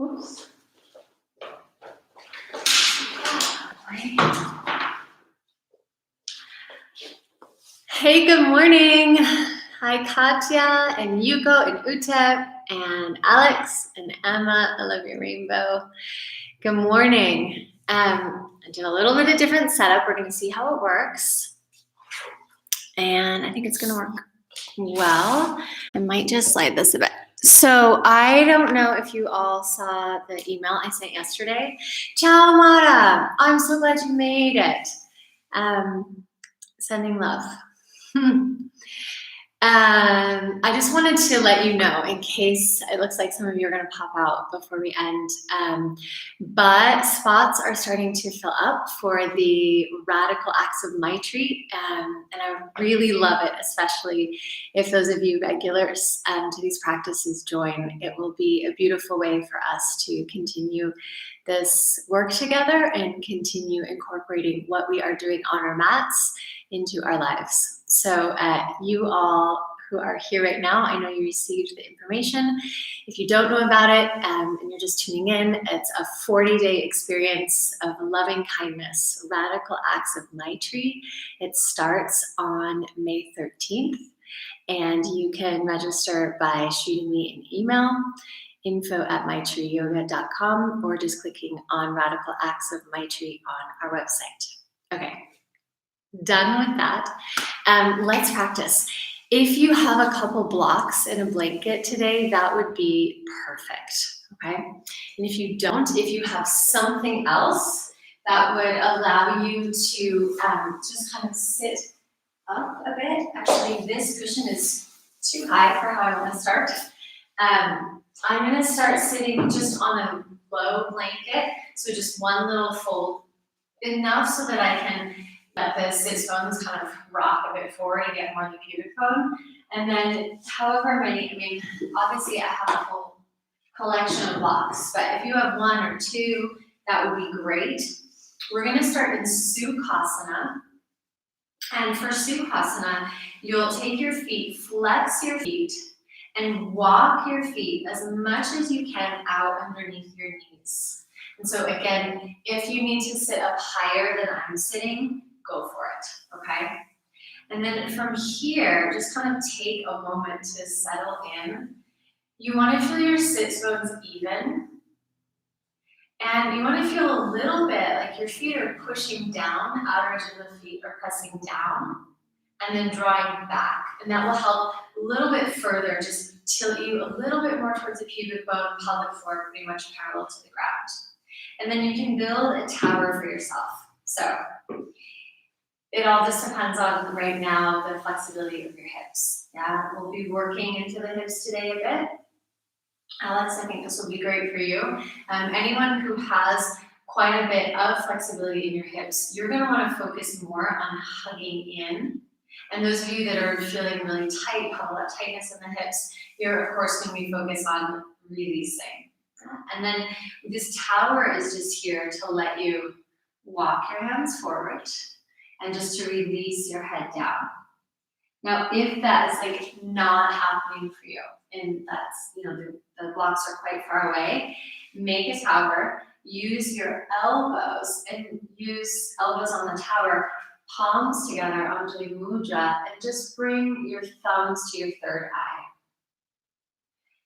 Oops. Hey, good morning. Hi, Katya and Yuko and Utep and Alex and Emma. I love your rainbow. Good morning. I did a little bit of different setup. We're going to see how it works. And I think it's going to work well. I might just slide this a bit. So I don't know if you all saw the email I sent yesterday. Ciao, Mara. I'm so glad you made it. Sending love. I just wanted to let you know, in case it looks like some of you are going to pop out before we end, but spots are starting to fill up for the Radical Acts of Mytree, and I really love it, especially if those of you regulars to these practices join. It will be a beautiful way for us to continue this work together and continue incorporating what we are doing on our mats into our lives. So you all who are here right now, I know you received the information. If you don't know about it and you're just tuning in, it's a 40-day experience of loving kindness, Radical Acts of Mytree. It starts on May 13th, and you can register by shooting me an email, info@mytreeyoga.com, or just clicking on Radical Acts of Mytree on our website. Okay. Done with that. Let's practice. If you have a couple blocks and a blanket today, that would be perfect, okay? And if you don't, if you have something else that would allow you to just kind of sit up a bit. Actually, this cushion is too high for how I want to start. I'm going to start sitting just on a low blanket, so just one little fold, enough so that I can let the sit bones kind of rock a bit forward and get more of the pubic bone. And then however many, I mean, obviously I have a whole collection of blocks, but if you have one or two, that would be great. We're going to start in Sukhasana. And for Sukhasana, you'll take your feet, flex your feet, and walk your feet as much as you can out underneath your knees. And so again, if you need to sit up higher than I'm sitting, go for it, okay? And then from here, just kind of take a moment to settle in. You want to feel your sits bones even. And you want to feel a little bit like your feet are pushing down, outer edge of the feet are pressing down, and then drawing back. And that will help a little bit further, just tilt you a little bit more towards the pubic bone, pelvic floor, pretty much parallel to the ground. And then you can build a tower for yourself. So it all just depends on, right now, the flexibility of your hips. Yeah, we'll be working into the hips today a bit. Alex, I think this will be great for you. Anyone who has quite a bit of flexibility in your hips, you're going to want to focus more on hugging in. And those of you that are feeling really tight, have a lot of tightness in the hips, you're of course going to be focused on releasing. And then this tower is just here to let you walk your hands forward and just to release your head down. Now, if that is like not happening for you, and that's, you know, the blocks are quite far away, make a tower, use your elbows, and use elbows on the tower, palms together, Anjali Mudra, and just bring your thumbs to your third eye.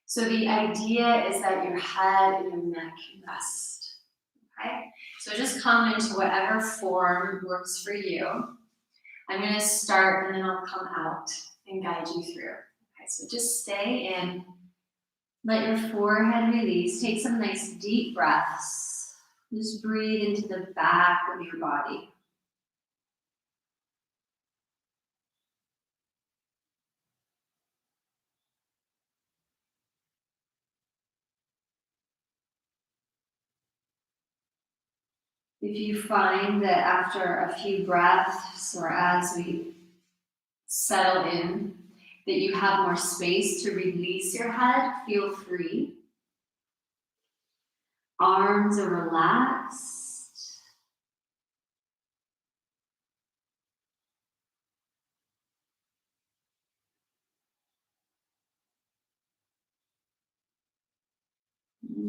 So the idea is that your head and your neck can rest, okay? So just come into whatever form works for you. I'm going to start and then I'll come out and guide you through. Okay, so just stay in, let your forehead release, take some nice deep breaths. Just breathe into the back of your body. If you find that after a few breaths or as we settle in, that you have more space to release your head, feel free. Arms are relaxed.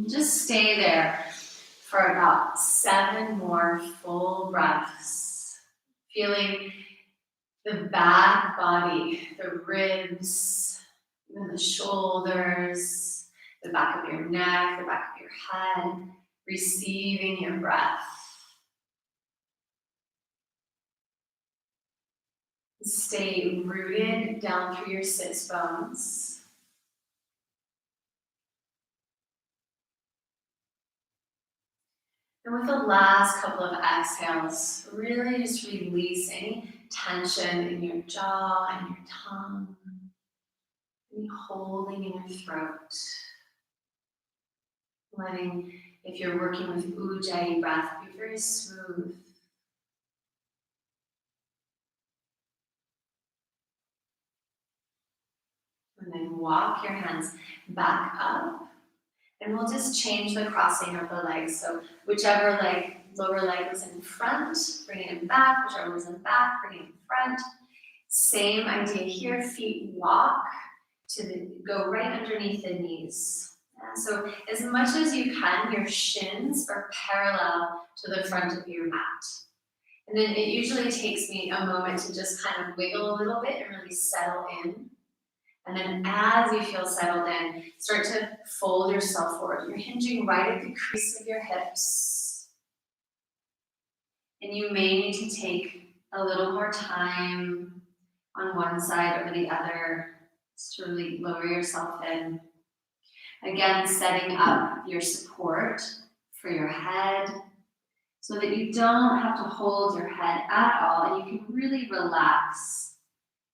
Just stay there for about 7 more full breaths, feeling the back body, the ribs, even the shoulders, the back of your neck, the back of your head, receiving your breath. Stay rooted down through your sits bones. And with the last couple of exhales, really just release any tension in your jaw and your tongue, any holding in your throat. Letting, if you're working with Ujjayi breath, be very smooth. And then walk your hands back up. And we'll just change the crossing of the legs. So whichever leg, lower leg was in front, bring it back. Whichever was in back, bring it in front. Same idea here. Feet walk go right underneath the knees. So as much as you can, your shins are parallel to the front of your mat. And then it usually takes me a moment to just kind of wiggle a little bit and really settle in. And then as you feel settled in, start to fold yourself forward. You're hinging right at the crease of your hips. And you may need to take a little more time on one side over the other, just to really lower yourself in. Again, setting up your support for your head so that you don't have to hold your head at all, and you can really relax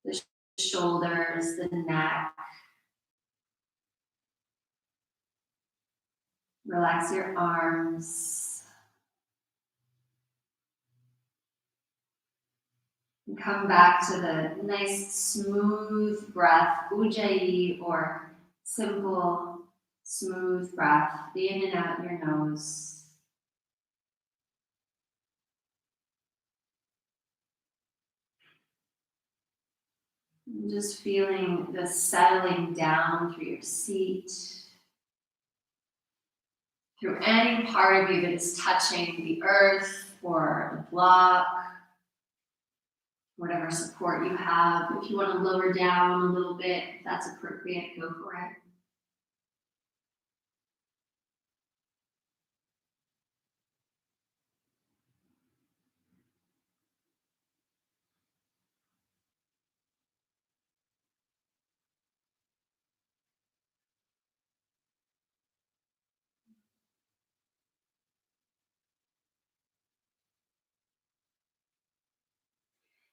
the shoulders, the neck. Relax your arms. And come back to the nice smooth breath, Ujjayi, or simple smooth breath, the in and out your nose. And just feeling the settling down through your seat, through any part of you that is touching the earth or the block, whatever support you have. If you want to lower down a little bit, if that's appropriate, go for it.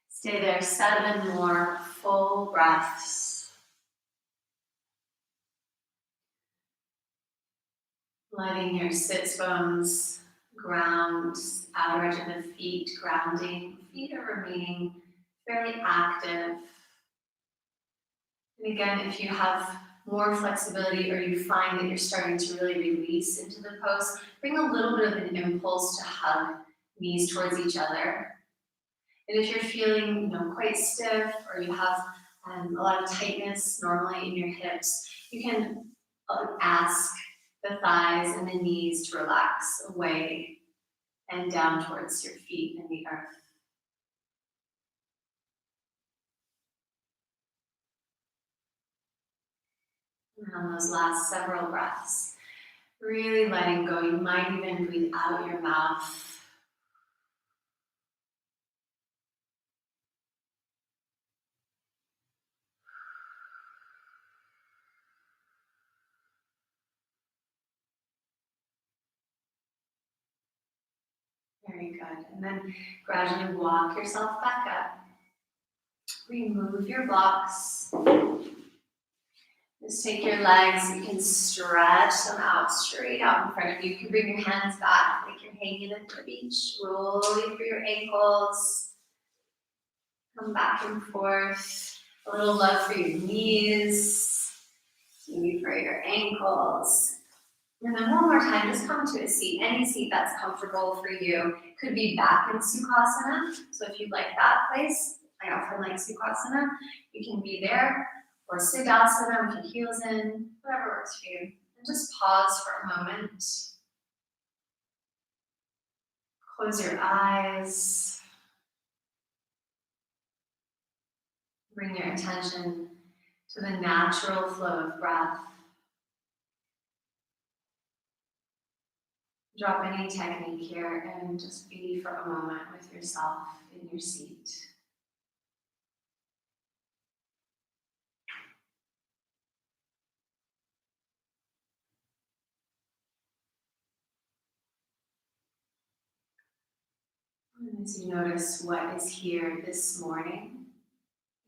Stay there 7 more full breaths. Letting your sits bones ground, outer edge of the feet grounding. Feet are remaining fairly active. And again, if you have more flexibility or you find that you're starting to really release into the pose, bring a little bit of an impulse to hug knees towards each other. And if you're feeling quite stiff or you have a lot of tightness normally in your hips, you can ask the thighs and the knees to relax away and down towards your feet and the earth. And on those last several breaths, really letting go. You might even breathe out your mouth. Very good. And then gradually walk yourself back up. Remove your blocks. Just take your legs, you can stretch them out straight out in front of you. You can bring your hands back like you're hanging at the beach, rolling through your ankles. Come back and forth. A little love for your knees, maybe for your ankles. And then one more time, just come to a seat, any seat that's comfortable for you. Could be back in Sukhasana. So if you like that place, I often like Sukhasana. You can be there. Or Siddhasana with your heels in, whatever works for you. And just pause for a moment. Close your eyes. Bring your attention to the natural flow of breath. Drop any technique here and just be for a moment with yourself in your seat. And as you notice what is here this morning,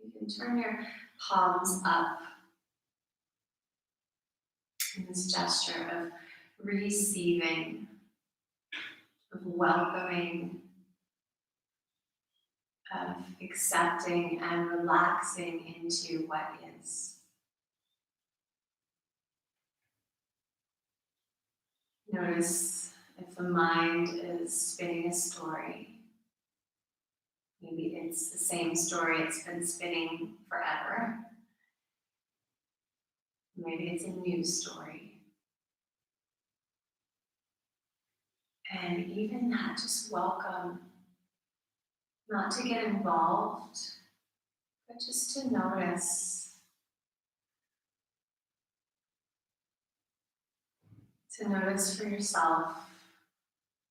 you can turn your palms up in this gesture of receiving, of welcoming, of accepting and relaxing into what is. Notice if the mind is spinning a story. Maybe it's the same story it's been spinning forever. Maybe it's a new story. And even that, just welcome, not to get involved, but just to notice. To notice for yourself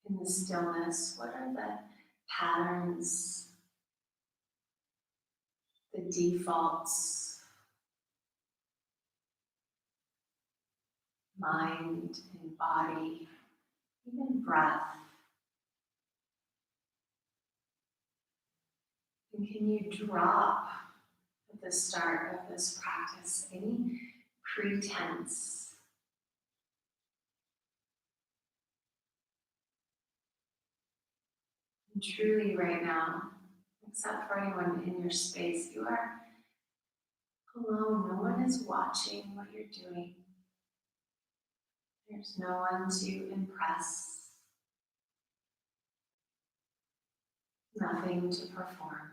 in the stillness, what are the patterns, the defaults, mind and body, even breath. And can you drop at the start of this practice any pretense? And truly right now, except for anyone in your space, you are alone. No one is watching what you're doing. There's no one to impress, nothing to perform.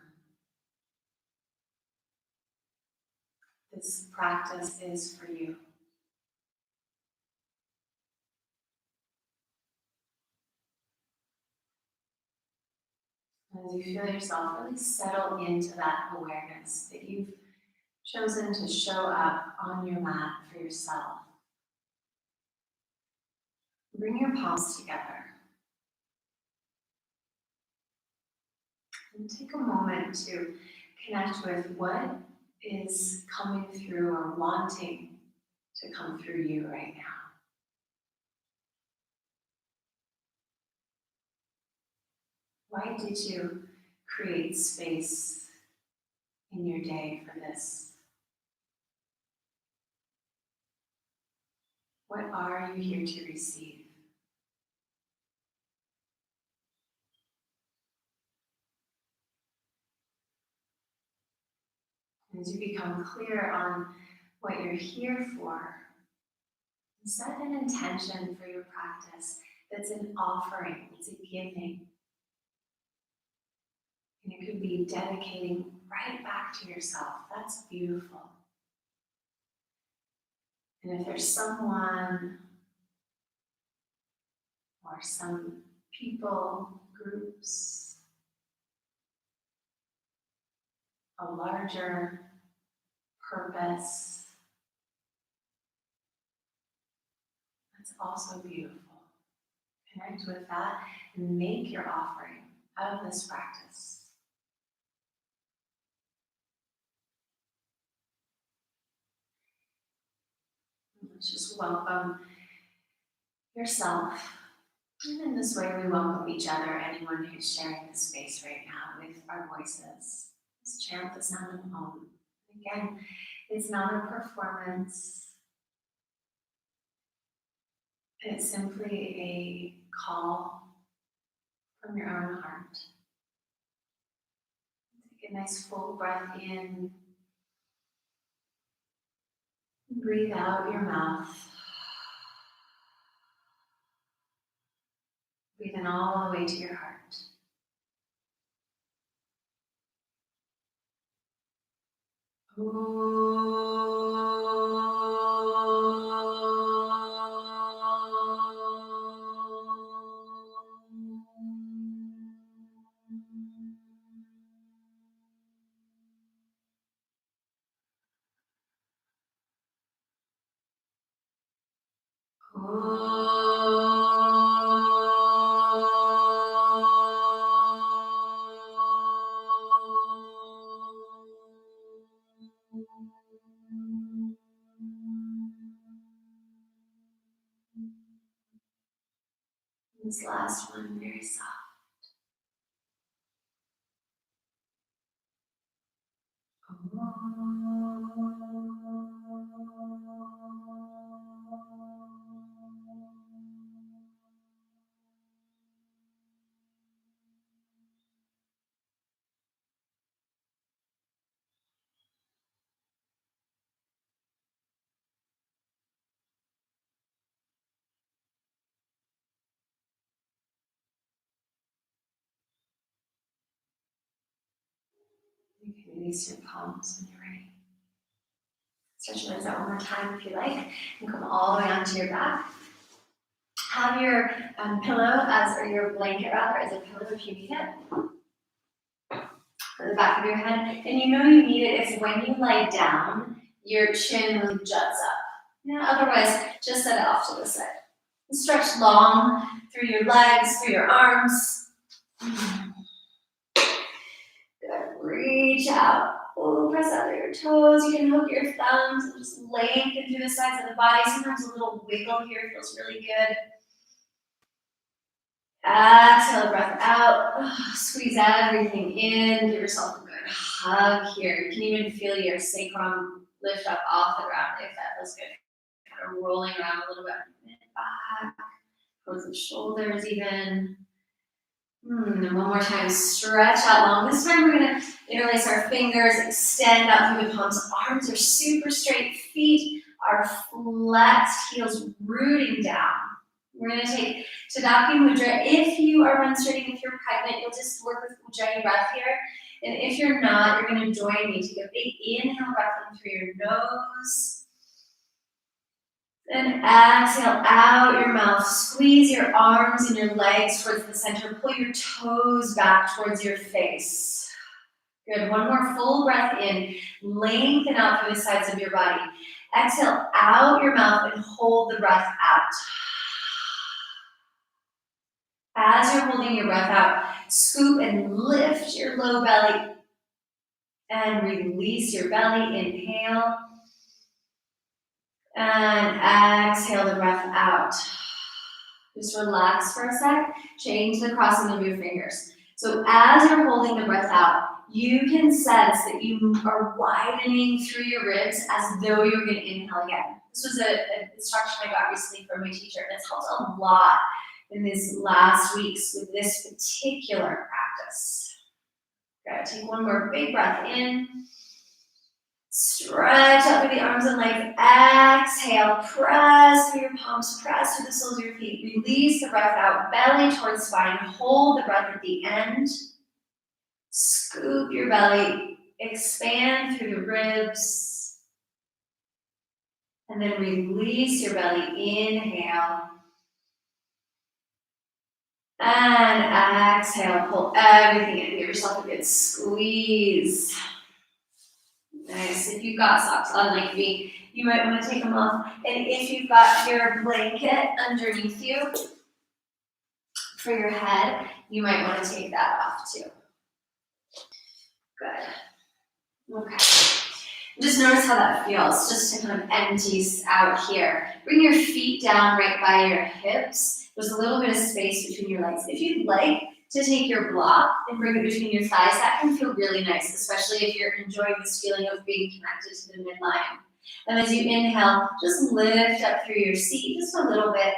This practice is for you. As you feel yourself really settle into that awareness that you've chosen to show up on your mat for yourself, bring your palms together. And take a moment to connect with what is coming through or wanting to come through you right now. Why did you create space in your day for this? What are you here to receive? As you become clear on what you're here for, set an intention for your practice that's an offering, it's a giving. And it could be dedicating right back to yourself. That's beautiful. And if there's someone or some people, groups, a larger purpose, that's also beautiful. Connect with that and make your offering of this practice. Let's just welcome yourself. And in this way, we welcome each other, anyone who's sharing this space right now with our voices. This chant is not an own. Again, it's not a performance. It's simply a call from your own heart. Take a nice full breath in. Breathe out your mouth. Breathe in all the way to your heart. This last one, very soft. You can release your palms when you're ready. Stretch your legs out one more time if you like, and come all the way onto your back. Have your pillow or your blanket rather as a pillow if you need it. For the back of your head, and you know you need it if when you lie down, your chin really juts up. Yeah, otherwise, just set it off to the side. And stretch long through your legs, through your arms. Good. Reach out. Oh, press out through your toes. You can hook your thumbs and just lengthen through the sides of the body. Sometimes a little wiggle here feels really good. Exhale, breath out. Oh, squeeze everything in. Give yourself a good hug here. You can even feel your sacrum lift up off the ground if that feels good. Kind of rolling around a little bit. Back, towards the shoulders even. And one more time, stretch out long. This time we're going to interlace our fingers, extend out through the palms. Arms are super straight. Feet are flexed, heels rooting down. We're going to take Tadaki Mudra. If you are menstruating, if you're pregnant, you'll just work with Ujjayi breath here. And if you're not, you're going to join me. Take a big inhale, breath in through your nose. Then exhale out your mouth. Squeeze your arms and your legs towards the center. Pull your toes back towards your face. Good. One more full breath in. Lengthen out through the sides of your body. Exhale out your mouth and hold the breath out. As you're holding your breath out, scoop and lift your low belly and release your belly. Inhale and exhale the breath out. Just relax for a sec. Change the crossing of your fingers. So as you're holding the breath out, you can sense that you are widening through your ribs as though you're going to inhale again. This was an instruction I got recently from my teacher, and it's helped a lot in these last weeks with this particular practice. Good. Take one more big breath in. Stretch out through the arms and legs. Exhale. Press through your palms. Press through the soles of your feet. Release the breath out. Belly towards spine. Hold the breath at the end. Scoop your belly. Expand through the ribs. And then release your belly. Inhale. And exhale. Pull everything in. Give yourself a good squeeze. Nice. If you've got socks on like me, you might want to take them off. And if you've got your blanket underneath you for your head, you might want to take that off too. Good. Okay. Just notice how that feels, just to kind of empty out here. Bring your feet down right by your hips. There's a little bit of space between your legs. If you'd like to take your block and bring it between your thighs, that can feel really nice, especially if you're enjoying this feeling of being connected to the midline. And as you inhale, just lift up through your seat just a little bit.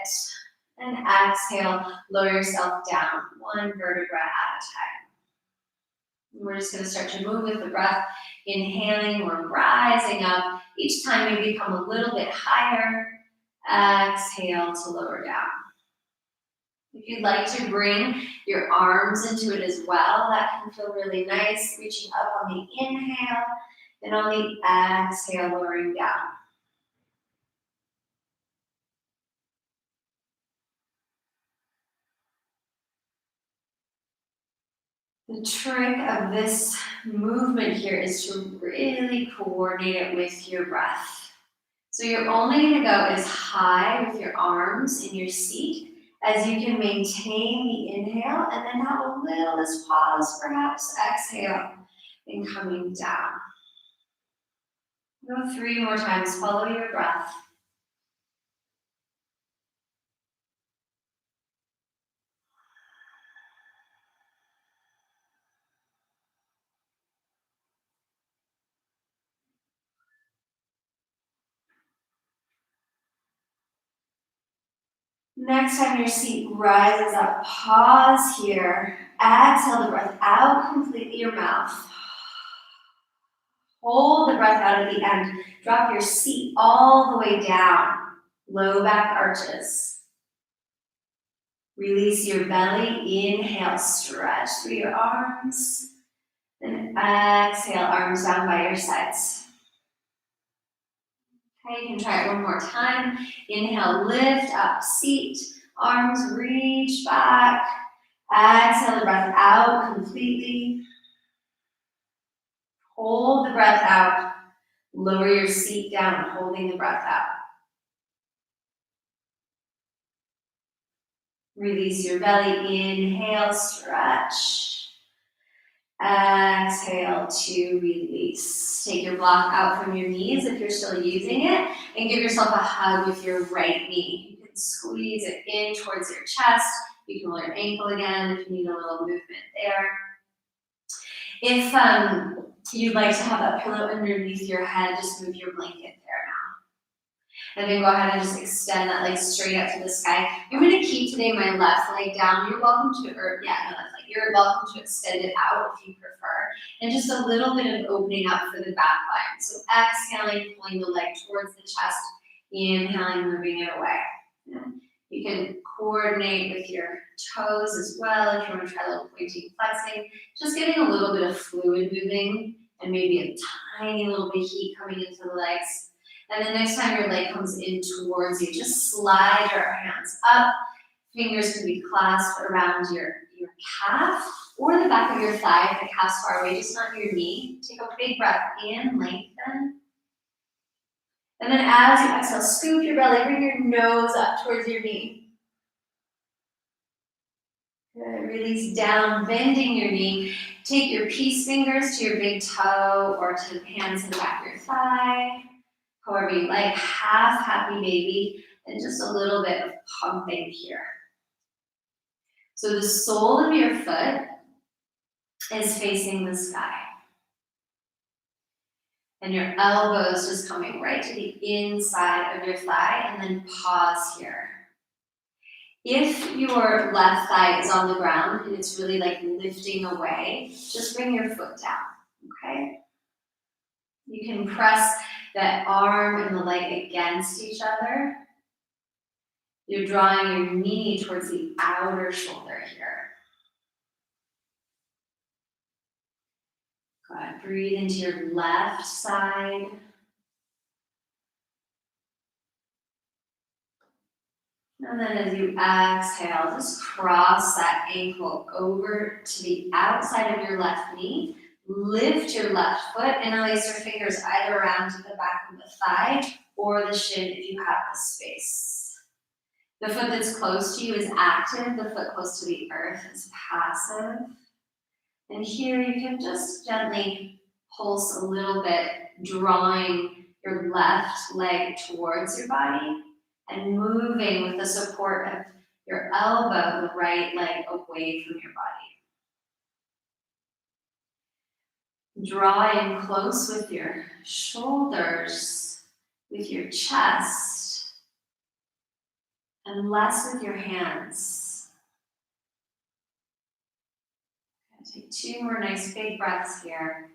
And exhale, lower yourself down, one vertebra at a time. We're just going to start to move with the breath. Inhaling, we're rising up. Each time you become a little bit higher. Exhale to lower down. If you'd like to bring your arms into it as well, that can feel really nice. Reaching up on the inhale, and on the exhale, lowering down. The trick of this movement here is to really coordinate it with your breath. So you're only going to go as high with your arms in your seat as you can maintain the inhale, and then have a little pause, perhaps exhale and coming down. Go 3 more times, follow your breath. Next time your seat rises up, pause here. Exhale the breath out completely your mouth. Hold the breath out at the end. Drop your seat all the way down. Low back arches. Release your belly. Inhale, stretch through your arms. And exhale, arms down by your sides. Okay, you can try it one more time. Inhale, lift up, seat. Arms reach back. Exhale the breath out completely. Hold the breath out. Lower your seat down, holding the breath out. Release your belly. Inhale, stretch. Exhale to release. Take your block out from your knees if you're still using it, and give yourself a hug with your right knee. You can squeeze it in towards your chest. You can roll your ankle again if you need a little movement there. If you'd like to have a pillow underneath your head, just move your blanket there now. And then go ahead and just extend that leg straight up to the sky. I'm going to keep today my left leg down. You're welcome to, you're welcome to extend it out if you prefer. And just a little bit of opening up for the back line. So exhaling, pulling the leg towards the chest. Inhaling, moving it away. You can coordinate with your toes as well if you want to try a little pointing, flexing. Just getting a little bit of fluid moving and maybe a tiny little bit of heat coming into the legs. And then next time your leg comes in towards you, just slide your hands up. Fingers can be clasped around your calf or the back of your thigh if the calf's far away, just not your knee. Take a big breath in, lengthen. And then as you exhale, scoop your belly, bring your nose up towards your knee. Good. Release down, bending your knee. Take your peace fingers to your big toe or to the hands in the back of your thigh. However you like, half happy baby, and just a little bit of pumping here. So the sole of your foot is facing the sky. And your elbows just coming right to the inside of your thigh, and then pause here. If your left thigh is on the ground and it's really like lifting away, just bring your foot down, okay? You can press that arm and the leg against each other. You're drawing your knee towards the outer shoulder here. Good. Breathe into your left side. And then as you exhale, just cross that ankle over to the outside of your left knee. Lift your left foot, interlace your fingers either around the back of the thigh or the shin if you have the space. The foot that's close to you is active. The foot close to the earth is passive. And here you can just gently pulse a little bit, drawing your left leg towards your body and moving with the support of your elbow, the right leg away from your body. Draw in close with your shoulders, with your chest, and less with your hands. Take 2 more nice big breaths here.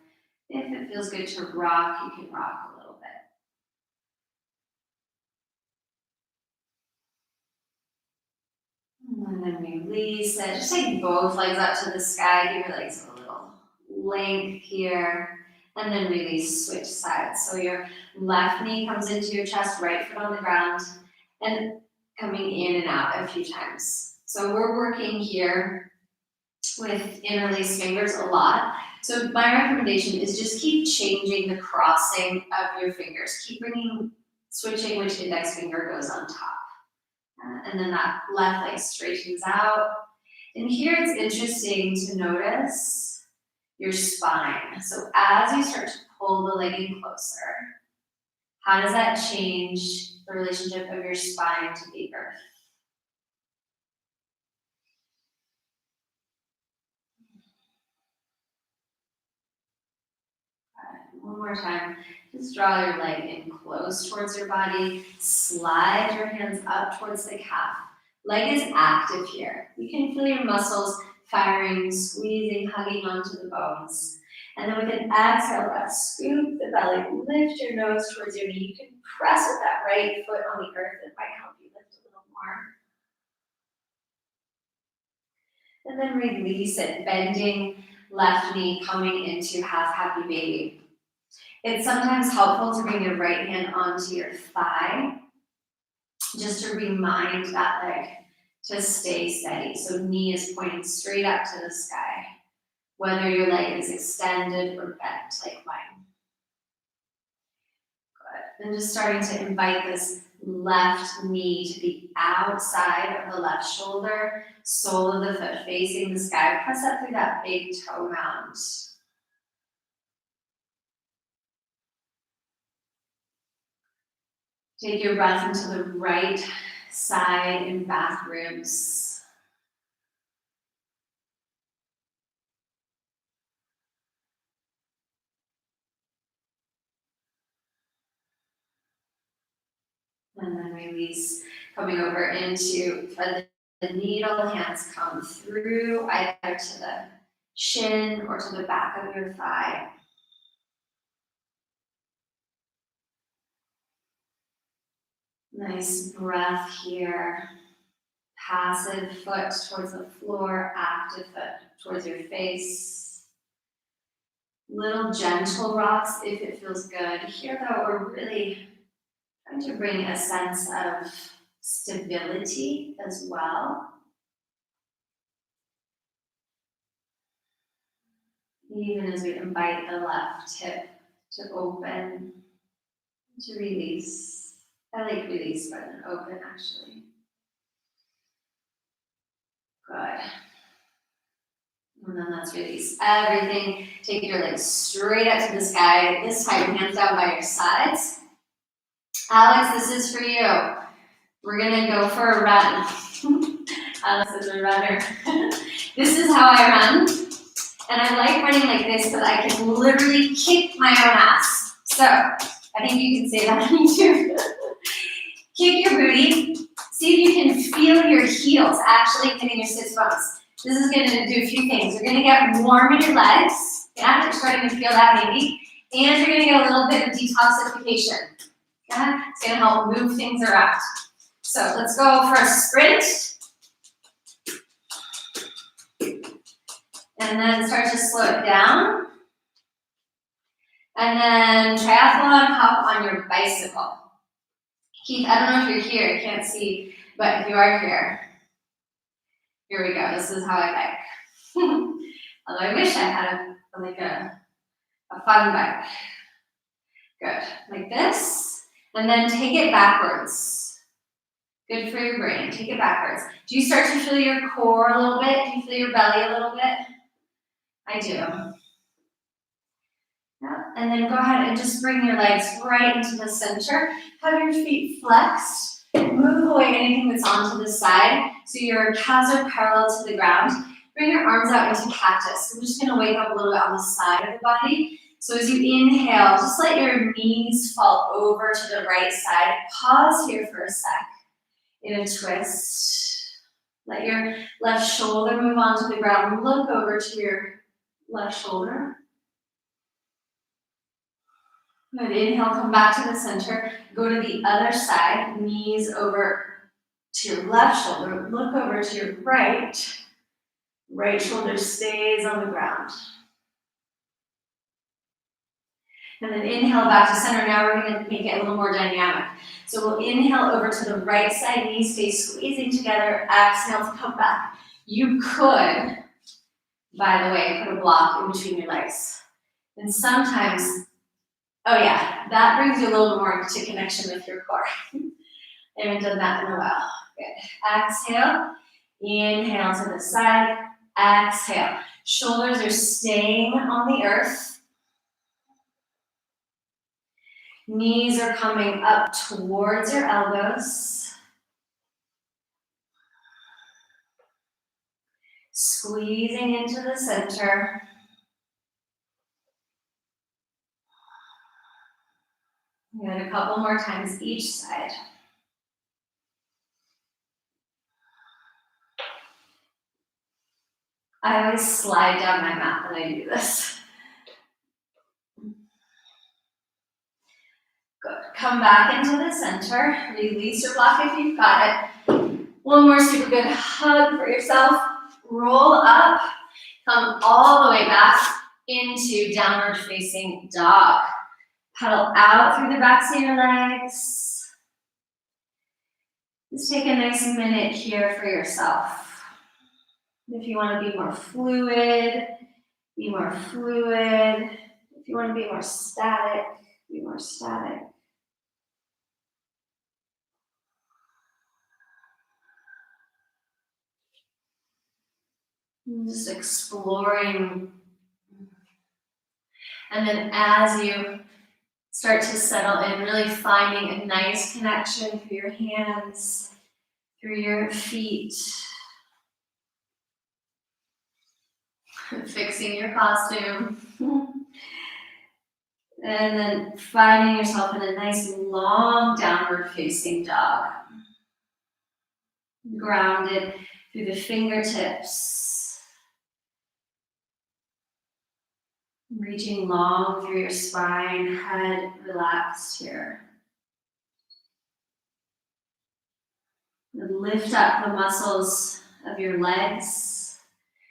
If it feels good to rock, you can rock a little bit. And then release it. Just take both legs up to the sky. Give your legs a little length here. And then release, switch sides. So your left knee comes into your chest, right foot on the ground, and coming in and out a few times. So we're working here with interlaced fingers a lot. So my recommendation is just keep changing the crossing of your fingers. Keep bringing switching which index finger goes on top. And then that left leg straightens out. And here it's interesting to notice your spine. So as you start to pull the leg in closer, how does that change the relationship of your spine to the earth? One more time. Just draw your leg in close towards your body. Slide your hands up towards the calf. Leg is active here. You can feel your muscles firing, squeezing, hugging onto the bones. And then with an exhale breath, scoop the belly, lift your nose towards your knee. You can press with that right foot on the earth. It might help you lift a little more. And then release it, bending left knee, coming into half happy baby. It's sometimes helpful to bring your right hand onto your thigh, just to remind that leg to stay steady. So knee is pointing straight up to the sky, whether your leg is extended or bent like mine. Good. And just starting to invite this left knee to the outside of the left shoulder, sole of the foot facing the sky. Press up through that big toe mound. Take your breath into the right side and back ribs. And then release, coming over into thread the needle, hands come through either to the shin or to the back of your thigh. Nice breath here. Passive foot towards the floor, active foot towards your face. Little gentle rocks if it feels good. Here though, we're really trying to bring a sense of stability as well. Even as we invite the left hip to open, to release. I like release rather than open, actually. Good. And then let's release everything. Take your legs straight up to the sky. This time, hands down by your sides. Alex, this is for you. We're gonna go for a run. Alex is a runner. This is how I run. And I like running like this so that I can literally kick my own ass. So, I think you can say that to me too. Kick your booty. See if you can feel your heels actually hitting your sits bones. This is going to do a few things. You're going to get warm in your legs. Yeah, you're starting to feel that maybe. And you're going to get a little bit of detoxification. Yeah, it's going to help move things around. So let's go for a sprint. And then start to slow it down. And then triathlon hop on your bicycle. Keith, I don't know if you're here, I can't see, but if you are here we go. This is how I bike. Although I wish I had a fun bike. Good, like this, and then take it backwards. Good for your brain, take it backwards. Do you start to feel your core a little bit? Do you feel your belly a little bit? I do. Yeah. And then go ahead and just bring your legs right into the center. Have your feet flexed. Move away anything that's onto the side. So your calves are parallel to the ground. Bring your arms out into cactus. We're just going to wake up a little bit on the side of the body. So as you inhale, just let your knees fall over to the right side. Pause here for a sec in a twist. Let your left shoulder move onto the ground. Look over to your left shoulder. Good. Inhale, come back to the center. Go to the other side. Knees over to your left shoulder. Look over to your right. Right shoulder stays on the ground. And then inhale back to center. Now we're going to make it a little more dynamic. So we'll inhale over to the right side. Knees stay squeezing together. Exhale to come back. You could, by the way, put a block in between your legs. And sometimes Oh yeah, that brings you a little more to connection with your core. I haven't done that in a while. Good. Exhale. Inhale to the side. Exhale. Shoulders are staying on the earth. Knees are coming up towards your elbows. Squeezing into the center. Good. A couple more times each side. I always slide down my mat when I do this. Good. Come back into the center. Release your block if you've got it. One more super good hug for yourself. Roll up. Come all the way back into downward facing dog. Pedal out through the backs of your legs. Just take a nice minute here for yourself. If you want to be more fluid, be more fluid. If you want to be more static, be more static. Just exploring. And then as you start to settle in, really finding a nice connection through your hands, through your feet, fixing your costume. And then finding yourself in a nice long downward facing dog. Grounded through the fingertips. Reaching long through your spine, head relaxed here. And lift up the muscles of your legs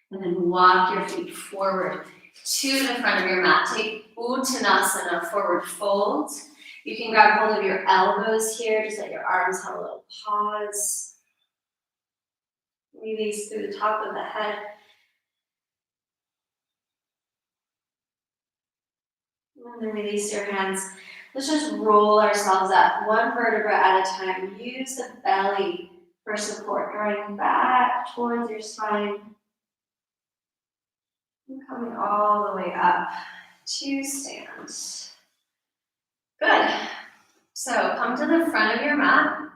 and then walk your feet forward to the front of your mat. Take Uttanasana, forward fold. You can grab hold of your elbows here, just let your arms have a little pause. Release through the top of the head. And then release your hands. Let's just roll ourselves up, one vertebra at a time. Use the belly for support, drawing back towards your spine. And coming all the way up to stand. Good. So come to the front of your mat.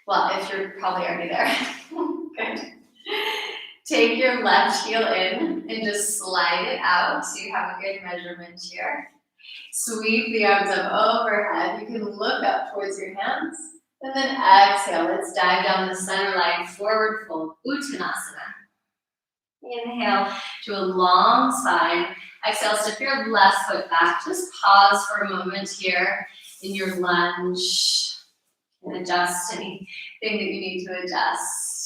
Well, if you're probably already there. Good. Take your left heel in and just slide it out so you have a good measurement here. Sweep the arms up overhead. You can look up towards your hands. And then exhale. Let's dive down the center line, forward fold, Uttanasana. Inhale to a long spine. Exhale, step your left foot back. Just pause for a moment here in your lunge. And adjust anything that you need to adjust.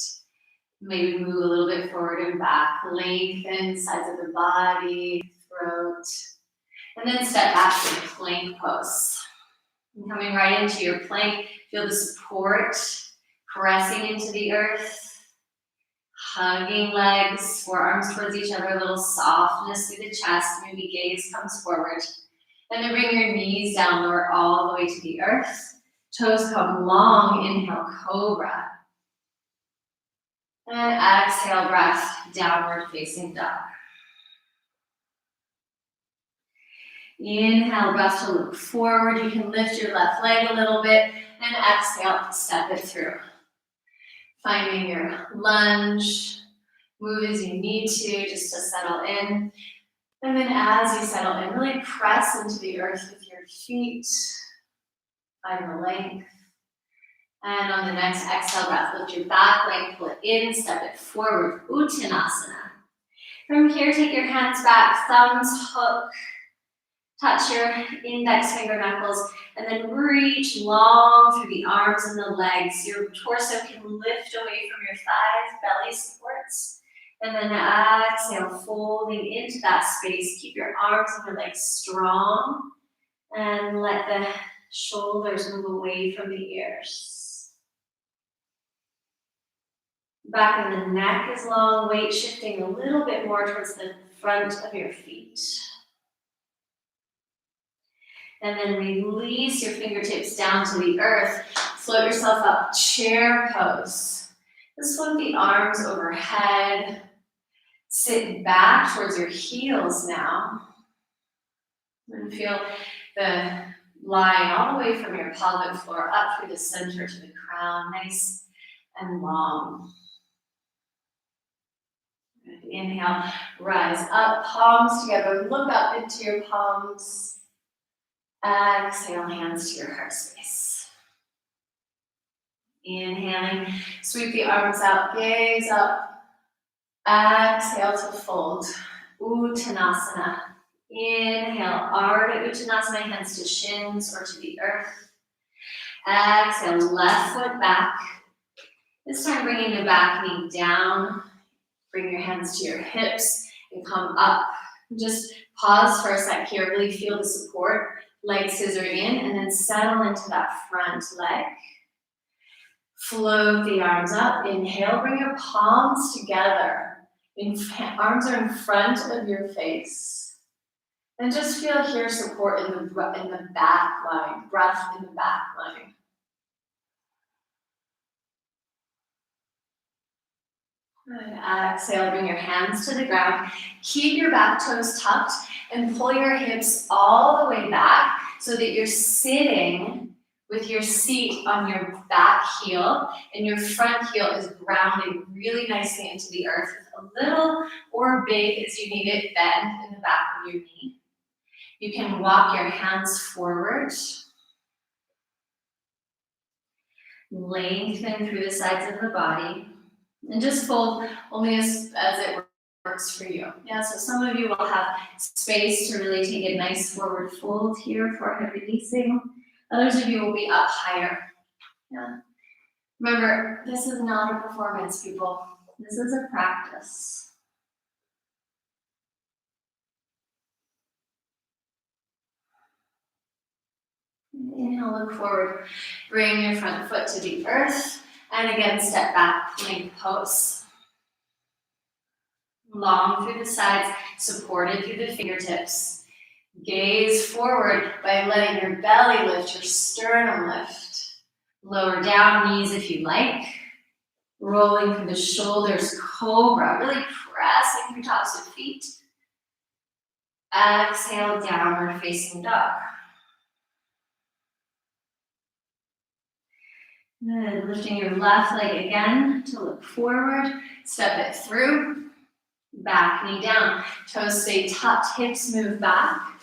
Maybe move a little bit forward and back. Lengthen sides of the body, throat. And then step back to the plank pose. And coming right into your plank, feel the support pressing into the earth. Hugging legs, forearms towards each other, a little softness through the chest. Maybe gaze comes forward. And then bring your knees down, lower all the way to the earth. Toes come long, inhale, cobra. And exhale, breath, downward facing dog. Inhale, breath to look forward. You can lift your left leg a little bit and exhale to step it through. Finding your lunge, move as you need to just to settle in. And then as you settle in, really press into the earth with your feet. Find the length. And on the next exhale breath, lift your back leg, pull it in, step it forward, Uttanasana. From here, take your hands back, thumbs hook, touch your index finger knuckles, and then reach long through the arms and the legs. Your torso can lift away from your thighs, belly supports. And then exhale, folding into that space. Keep your arms and your legs strong, and let the shoulders move away from the ears. Back of the neck is long, weight shifting a little bit more towards the front of your feet. And then release your fingertips down to the earth. Float yourself up, chair pose. Just float the arms overhead. Sit back towards your heels now. And feel the line all the way from your pelvic floor up through the center to the crown, nice and long. Inhale, rise up, palms together, look up into your palms. Exhale, hands to your heart space. Inhaling, sweep the arms out, gaze up. Exhale to fold. Uttanasana. Inhale, Ardha Uttanasana, hands to shins or to the earth. Exhale, left foot back. This time bringing the back knee down. Bring your hands to your hips and come up. Just pause for a sec here. Really feel the support. Leg scissoring in and then settle into that front leg. Float the arms up. Inhale, bring your palms together. Arms are in front of your face. And just feel here support in the back line. Breath in the back line. Good. Exhale, bring your hands to the ground. Keep your back toes tucked and pull your hips all the way back so that you're sitting with your seat on your back heel and your front heel is grounding really nicely into the earth with a little or big as you need it bend in the back of your knee. You can walk your hands forward. Lengthen through the sides of the body. And just fold only as it works for you. Yeah, so some of you will have space to really take a nice forward fold here, forehead releasing. Others of you will be up higher. Yeah. Remember, this is not a performance, people. This is a practice. Inhale, look forward. Bring your front foot to the earth. And again, step back, plank pose. Long through the sides, supported through the fingertips. Gaze forward by letting your belly lift, your sternum lift. Lower down, knees if you like. Rolling through the shoulders, cobra. Really pressing through tops of feet. Exhale, downward facing dog. Good. Lifting your left leg again to look forward. Step it through. Back knee down. Toes stay tucked. Hips move back.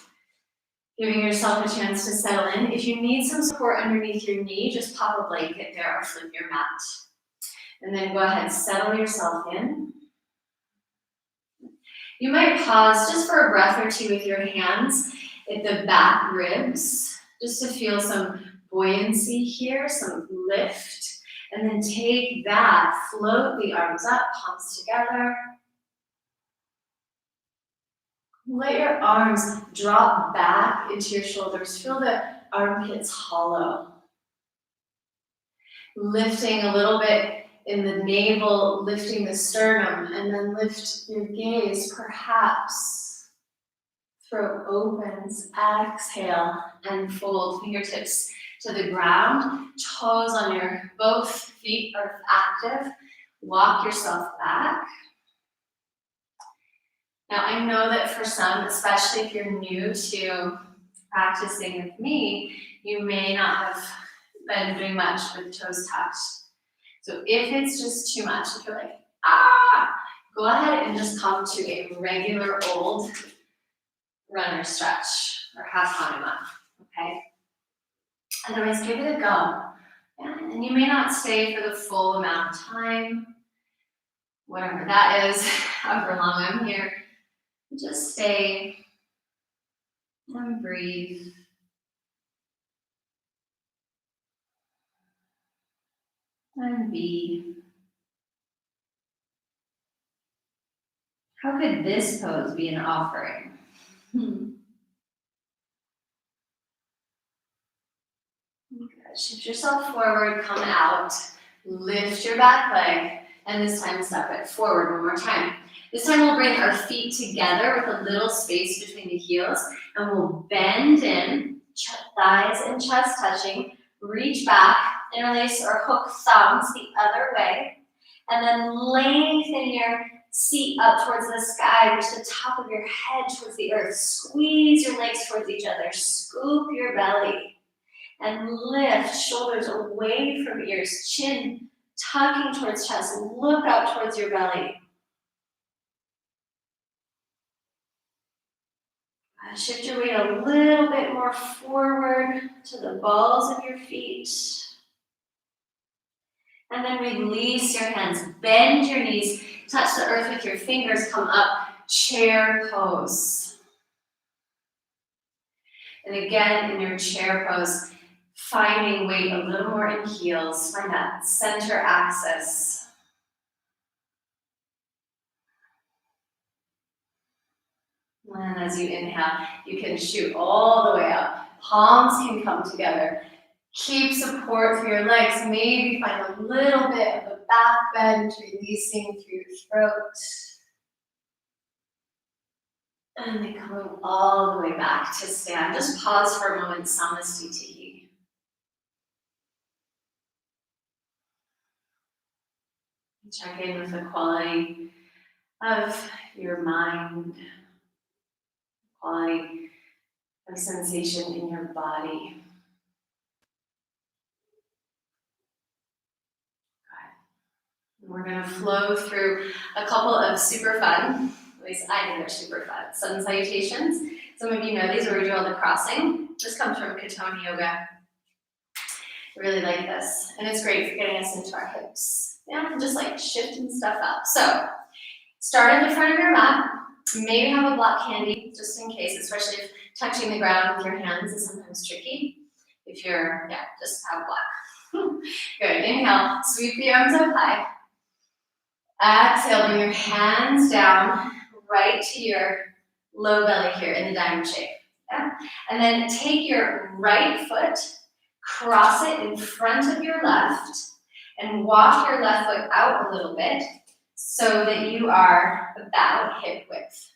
Giving yourself a chance to settle in. If you need some support underneath your knee, just pop a blanket there or flip your mat. And then go ahead and settle yourself in. You might pause just for a breath or two with your hands at the back ribs, just to feel some buoyancy here, some lift. And then take that, float the arms up, palms together. Let your arms drop back into your shoulders. Feel the armpits hollow. Lifting a little bit in the navel, lifting the sternum, and then lift your gaze, perhaps. Throat opens, exhale, and fold fingertips to the ground. Toes on your both feet are active. Walk yourself back. Now, I know that for some, especially if you're new to practicing with me, you may not have been doing much with toes touched. So if it's just too much, if you're like, go ahead and just come to a regular old runner stretch or half Hanuman, okay? Otherwise, give it a go. Yeah, and you may not stay for the full amount of time, whatever that is, however long I'm here. Just stay and breathe. And be. How could this pose be an offering? Good. Shift yourself forward, come out, lift your back leg, and this time step it forward one more time. This time we'll bring our feet together with a little space between the heels, and we'll bend in, thighs and chest touching. Reach back, interlace or hook thumbs the other way. And then lengthen your seat up towards the sky, reach the top of your head towards the earth. Squeeze your legs towards each other. Scoop your belly. And lift shoulders away from ears. Chin tucking towards chest. Look up towards your belly. Shift your weight a little bit more forward to the balls of your feet. And then release your hands. Bend your knees. Touch the earth with your fingers. Come up. Chair pose. And again, in your chair pose, finding weight a little more in heels. Find that center axis. And as you inhale, you can shoot all the way up. Palms can come together. Keep support through your legs. Maybe find a little bit of a back bend, releasing through your throat. And then coming all the way back to stand. Just pause for a moment, Samasthiti. Check in with the quality of your mind, quality of sensation in your body. We're going to flow through a couple of super fun, at least I think they're super fun, sun salutations. Some of you know these where we do all the crossing. This comes from Cultivate Yoga. I really like this. And it's great for getting us into our hips. Yeah, just like shifting stuff up. So start at the front of your mat. Maybe have a block handy just in case, especially if touching the ground with your hands is sometimes tricky. If you're, just have a block. Good. Inhale, sweep the arms up high. Exhale, bring your hands down right to your low belly here in the diamond shape. Yeah? And then take your right foot, cross it in front of your left, and walk your left foot out a little bit so that you are about hip width.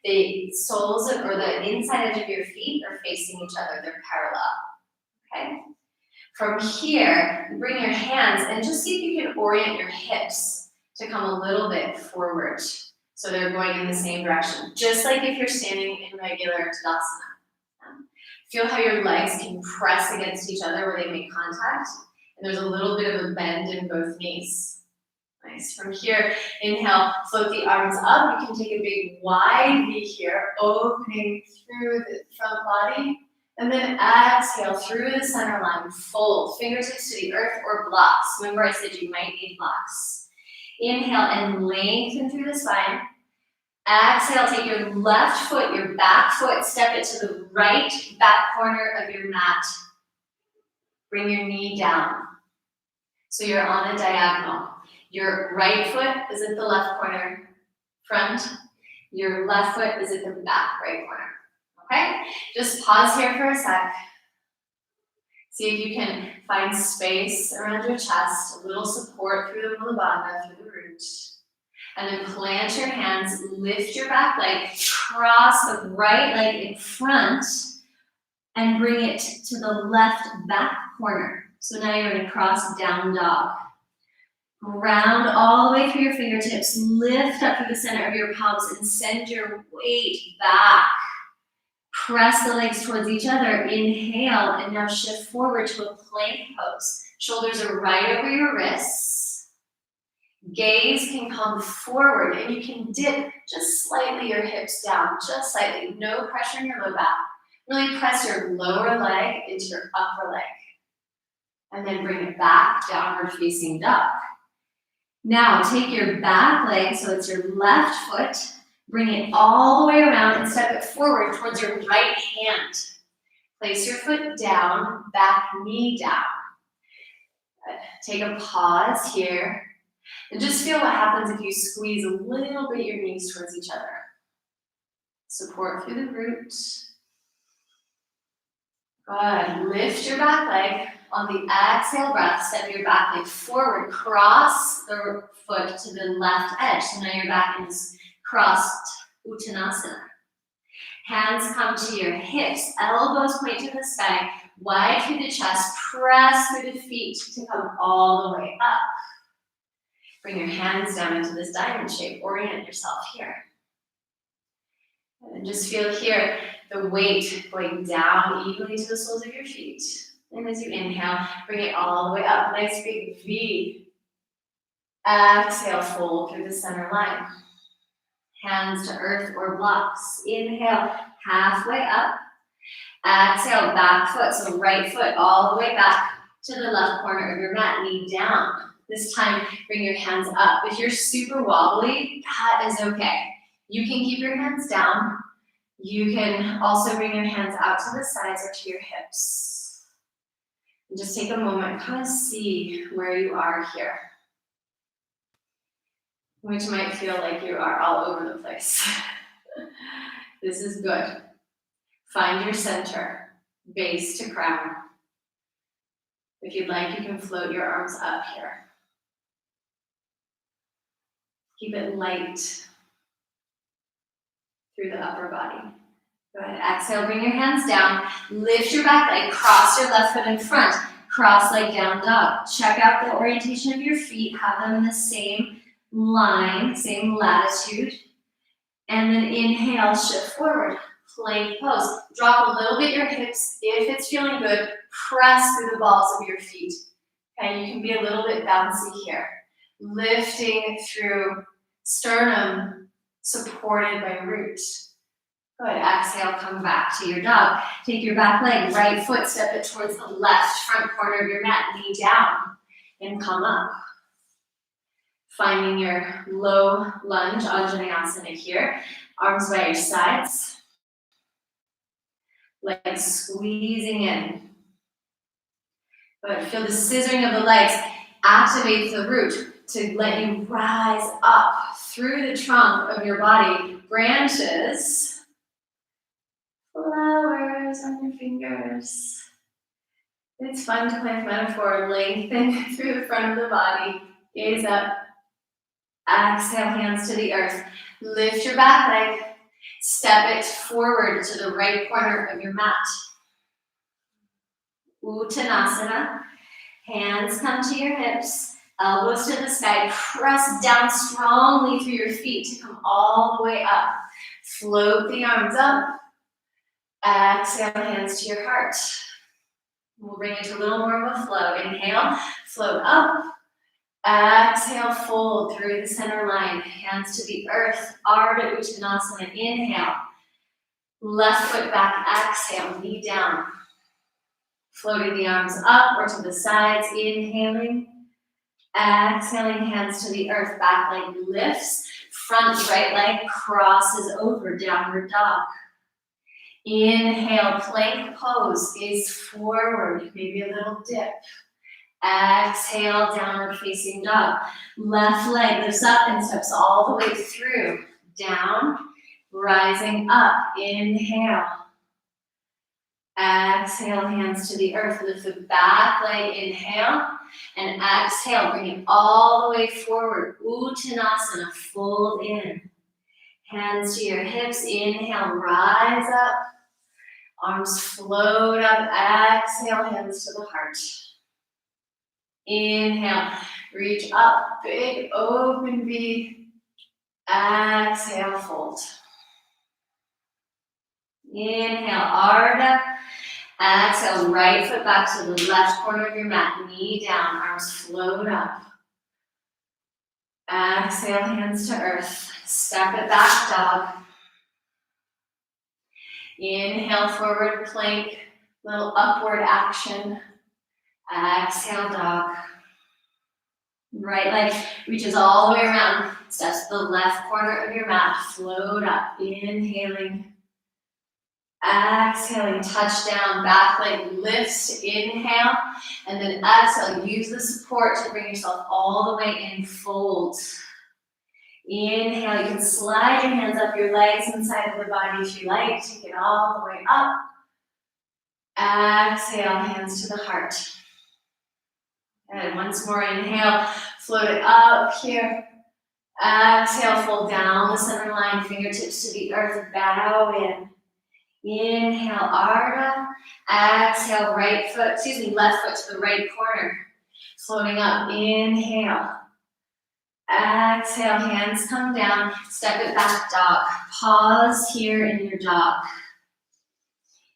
The soles or the inside edge of your feet are facing each other. They're parallel. Okay? From here, bring your hands and just see if you can orient your hips to come a little bit forward. So they're going in the same direction. Just like if you're standing in regular Tadasana. Feel how your legs can press against each other where they make contact. And there's a little bit of a bend in both knees. Nice. From here, inhale, float the arms up. You can take a big wide V here, opening through the front body. And then exhale through the center line, fold. Fingertips to the earth or blocks. Remember I said you might need blocks. Inhale and lengthen through the spine. Exhale, take your left foot, your back foot, step it to the right back corner of your mat. Bring your knee down. So you're on a diagonal. Your right foot is at the left corner, front. Your left foot is at the back right corner. Okay? Just pause here for a sec. See if you can find space around your chest, a little support through the Mulabandha, through the root. And then plant your hands, lift your back leg, cross the right leg in front, and bring it to the left back corner. So now you're in a cross down dog. Ground all the way through your fingertips, lift up through the center of your palms, and send your weight back. Press the legs towards each other. Inhale, and now shift forward to a plank pose. Shoulders are right over your wrists. Gaze can come forward, and you can dip just slightly your hips down, just slightly. No pressure in your low back. Really press your lower leg into your upper leg. And then bring it back, downward facing dog. Now take your back leg, so it's your left foot. Bring it all the way around and step it forward towards your right hand. Place your foot down, back knee down. Good. Take a pause here. And just feel what happens if you squeeze a little bit your knees towards each other. Support through the root. Good. Lift your back leg. On the exhale breath, step your back leg forward. Cross the foot to the left edge. So now you're back in this crossed Uttanasana. Hands come to your hips, elbows point to the sky, wide through the chest, press through the feet to come all the way up. Bring your hands down into this diamond shape, orient yourself here. And just feel here the weight going down evenly to the soles of your feet. And as you inhale, bring it all the way up, nice big V. Exhale, fold through the center line. Hands to earth or blocks. Inhale, halfway up. Exhale, back foot, so right foot all the way back to the left corner of your mat, knee down. This time, bring your hands up. If you're super wobbly, that is okay. You can keep your hands down. You can also bring your hands out to the sides or to your hips. And just take a moment, kind of see where you are here, which might feel like you are all over the place. This is good. Find your center, base to crown. If you'd like, you can float your arms up here. Keep it light through the upper body. Go ahead, exhale, bring your hands down. Lift your back leg, cross your left foot in front. Cross leg down dog. Check out the orientation of your feet. Have them in the same line, same latitude. And then inhale, shift forward. Plank pose. Drop a little bit your hips. If it's feeling good, press through the balls of your feet. Okay, you can be a little bit bouncy here. Lifting through sternum, supported by root. Good, exhale, come back to your dog. Take your back leg, right foot, step it towards the left front corner of your mat, knee down, and come up. Finding your low lunge, Anjaneyasana here. Arms by your sides. Legs squeezing in. Good, feel the scissoring of the legs. Activate the root to let you rise up through the trunk of your body. Branches. Flowers on your fingers. It's fun to play with metaphor. Lengthen through the front of the body. Gaze up. Exhale, hands to the earth. Lift your back leg. Step it forward to the right corner of your mat. Uttanasana. Hands come to your hips. Elbows to the sky. Press down strongly through your feet to come all the way up. Float the arms up. Exhale, hands to your heart. We'll bring it to a little more of a flow. Inhale, float up. Exhale, fold through the center line. Hands to the earth. Ardha Uttanasana. Inhale. Left foot back. Exhale, knee down. Floating the arms up or to the sides. Inhaling. Exhaling, hands to the earth. Back leg lifts. Front right leg crosses over. Downward dog. Inhale, plank pose, gaze forward, maybe a little dip. Exhale, downward facing dog. Left leg lifts up and steps all the way through. Down, rising up. Inhale. Exhale, hands to the earth. Lift the back leg, inhale. And exhale, bring it all the way forward. Uttanasana, fold in. Hands to your hips, inhale, rise up. Arms float up, exhale, hands to the heart. Inhale, reach up, big open V. Exhale, fold. Inhale, Ardha. Exhale, right foot back to the left corner of your mat, knee down, arms float up. Exhale, hands to earth. Step it back, dog. Inhale, forward plank, little upward action. Exhale, dog. Right leg reaches all the way around. Steps to the left corner of your mat. Float up. Inhaling. Exhaling, touch down. Back leg lifts. Inhale. And then exhale. Use the support to bring yourself all the way in. Fold. Inhale. You can slide your hands up your legs inside of the body if you like. Take it all the way up. Exhale, hands to the heart. And once more, inhale, float it up here. Exhale, fold down the center line, fingertips to the earth, bow in. Inhale, Ardha. Exhale, left foot to the right corner. Floating up, inhale. Exhale, hands come down, step it back, dog. Pause here in your dog.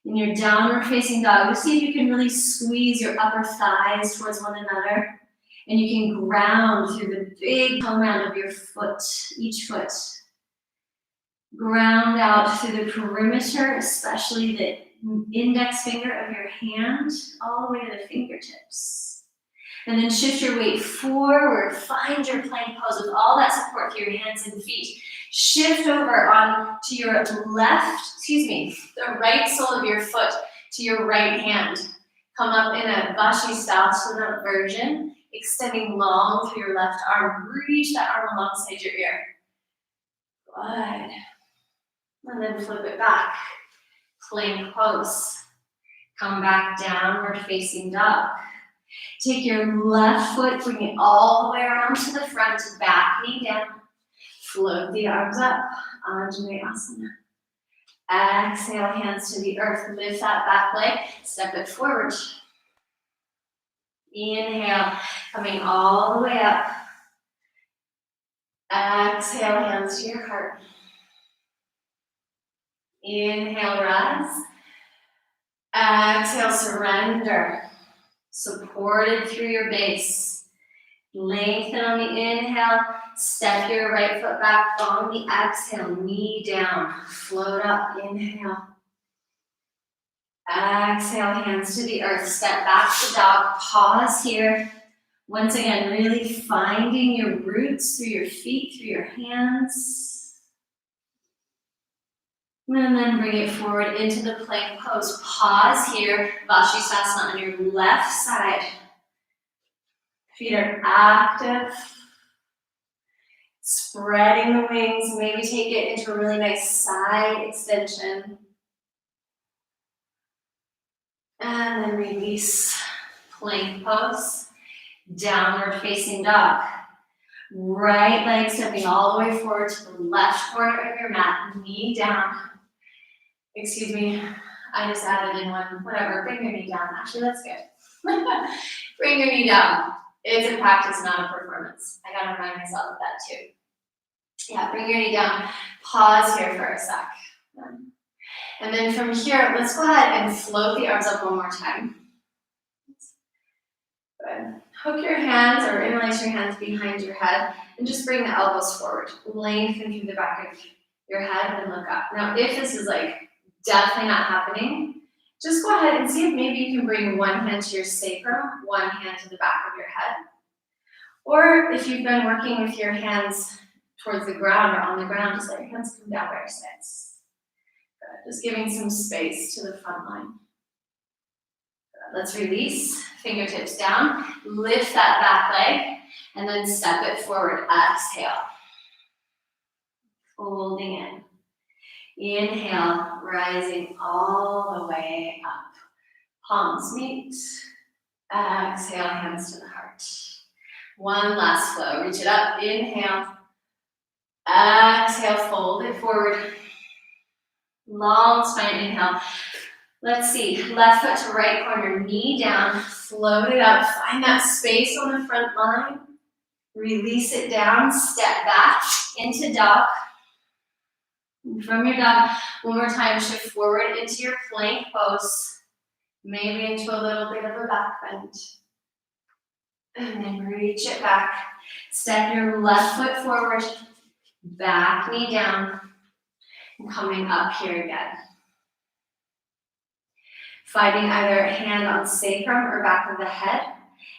In your downward facing dog, just see if you can really squeeze your upper thighs towards one another. And you can ground through the big toe round of your foot, each foot. Ground out through the perimeter, especially the index finger of your hand, all the way to the fingertips. And then shift your weight forward. Find your plank pose with all that support through your hands and feet. Shift over on to your the right sole of your foot to your right hand. Come up in a Vashisthasana version, extending long through your left arm. Reach that arm alongside your ear. Good. And then flip it back. Plank pose. Come back, downward facing dog. Take your left foot, bring it all the way around to the front, back knee down. Float the arms up, Anjaneyasana. Exhale, hands to the earth. Lift that back leg, step it forward. Inhale, coming all the way up. Exhale, hands to your heart. Inhale, rise. Exhale, surrender. Supported through your base. Lengthen on the inhale. Step your right foot back on the exhale. Knee down. Float up. Inhale. Exhale, hands to the earth. Step back to dog. Pause here. Once again, really finding your roots through your feet, through your hands. And then bring it forward into the plank pose. Pause here. Vashisthasana on your left side. Feet are active. Spreading the wings. Maybe take it into a really nice side extension. And then release. Plank pose. Downward facing dog. Right leg stepping all the way forward to the left corner of your mat. Knee down. Excuse me, I just added in one, whatever, bring your knee down. Actually, that's good. Bring your knee down. It's a practice, not a performance. I gotta remind myself of that too. Yeah, bring your knee down. Pause here for a sec. And then from here, let's go ahead and float the arms up one more time. Good. Hook your hands or interlace your hands behind your head and just bring the elbows forward. Lengthen through the back of your head and look up. Now, if this is definitely not happening, just go ahead and see if maybe you can bring one hand to your sacrum, one hand to the back of your head. Or if you've been working with your hands towards the ground or on the ground, just let your hands come down by your sides. Good. Just giving some space to the front line. Good. Let's release, fingertips down, lift that back leg, and then step it forward. Exhale. Folding in. Inhale, rising all the way up. Palms meet. Exhale, hands to the heart. One last flow. Reach it up. Inhale. Exhale, fold it forward. Long spine inhale. Let's see. Left foot to right corner. Knee down. Float it up. Find that space on the front line. Release it down. Step back into dog. From your dog, one more time, shift forward into your plank pose, maybe into a little bit of a back bend. And then reach it back. Step your left foot forward, back knee down, and coming up here again. Finding either hand on sacrum or back of the head.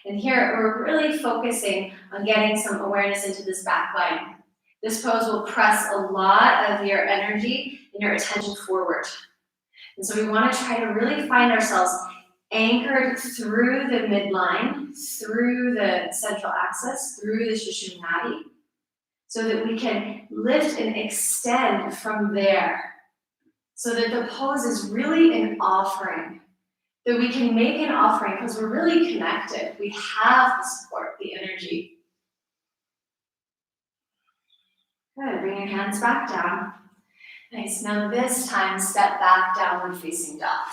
And here, we're really focusing on getting some awareness into this back line. This pose will press a lot of your energy and your attention forward. And so we want to try to really find ourselves anchored through the midline, through the central axis, through the Shushumnadi, so that we can lift and extend from there. So that the pose is really an offering. That we can make an offering because we're really connected. We have the support, the energy. Good, bring your hands back down. Nice. Now this time, step back, downward facing dog.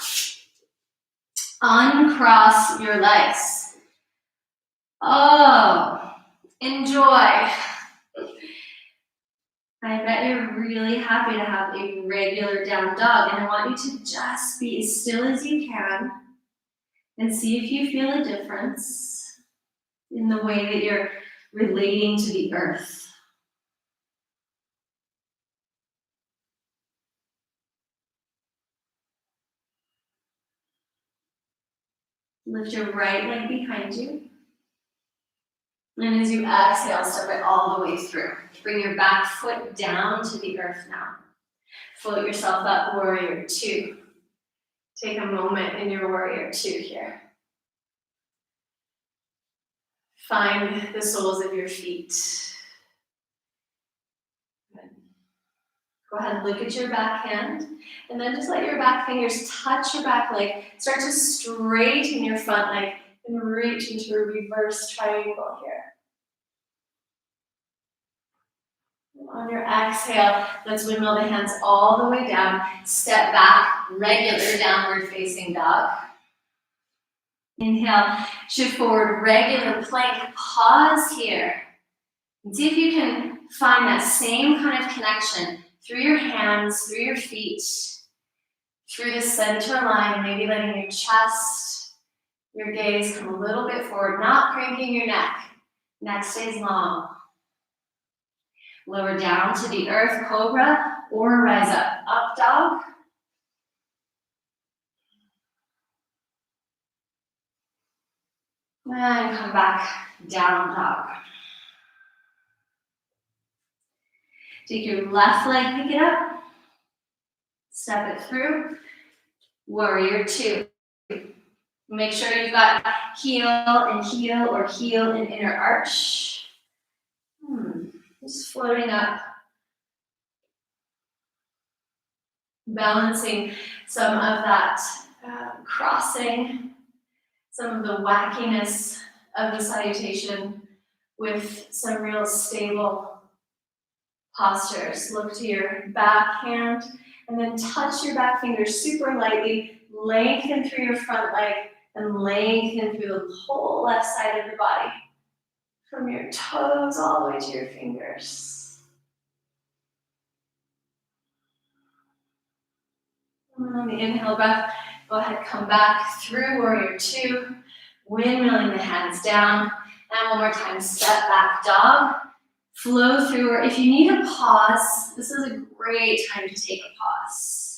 Uncross your legs. Oh, enjoy. I bet you're really happy to have a regular down dog, and I want you to just be as still as you can and see if you feel a difference in the way that you're relating to the earth. Lift your right leg behind you. And as you exhale, step it all the way through. Bring your back foot down to the earth now. Float yourself up, warrior two. Take a moment in your warrior two here. Find the soles of your feet. Good. Go ahead and look at your back hand, and then just let your back fingers touch your back leg. Start to straighten your front leg and reach into a reverse triangle here. On your exhale, let's windmill the hands all the way down. Step back, regular downward facing dog. Inhale, shift forward, regular plank. Pause here. And see if you can find that same kind of connection through your hands, through your feet, through the center line, maybe letting your chest, your gaze come a little bit forward, not cranking your neck. Neck stays long. Lower down to the earth, cobra, or rise up. Up dog. And come back, down dog. Take your left leg, pick it up. Step it through. Warrior two. Make sure you've got heel and heel or heel and inner arch. Just floating up. Balancing some of that crossing, some of the wackiness of the salutation with some real stable postures. Look to your back hand and then touch your back fingers super lightly. Lengthen through your front leg and lengthen through the whole left side of the body. From your toes all the way to your fingers. And on the inhale breath, go ahead, come back through warrior two, windmilling the hands down. And one more time, step back dog. Flow through, or if you need a pause, this is a great time to take a pause.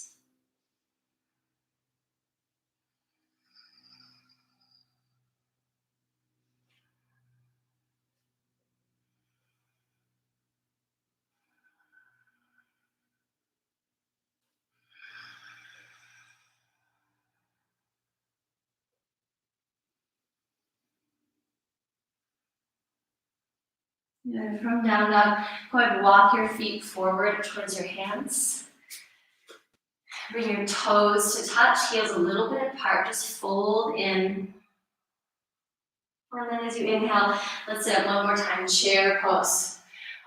And from down dog, go ahead and walk your feet forward towards your hands. Bring your toes to touch, heels a little bit apart, just fold in. And then as you inhale, let's sit up one more time, chair pose.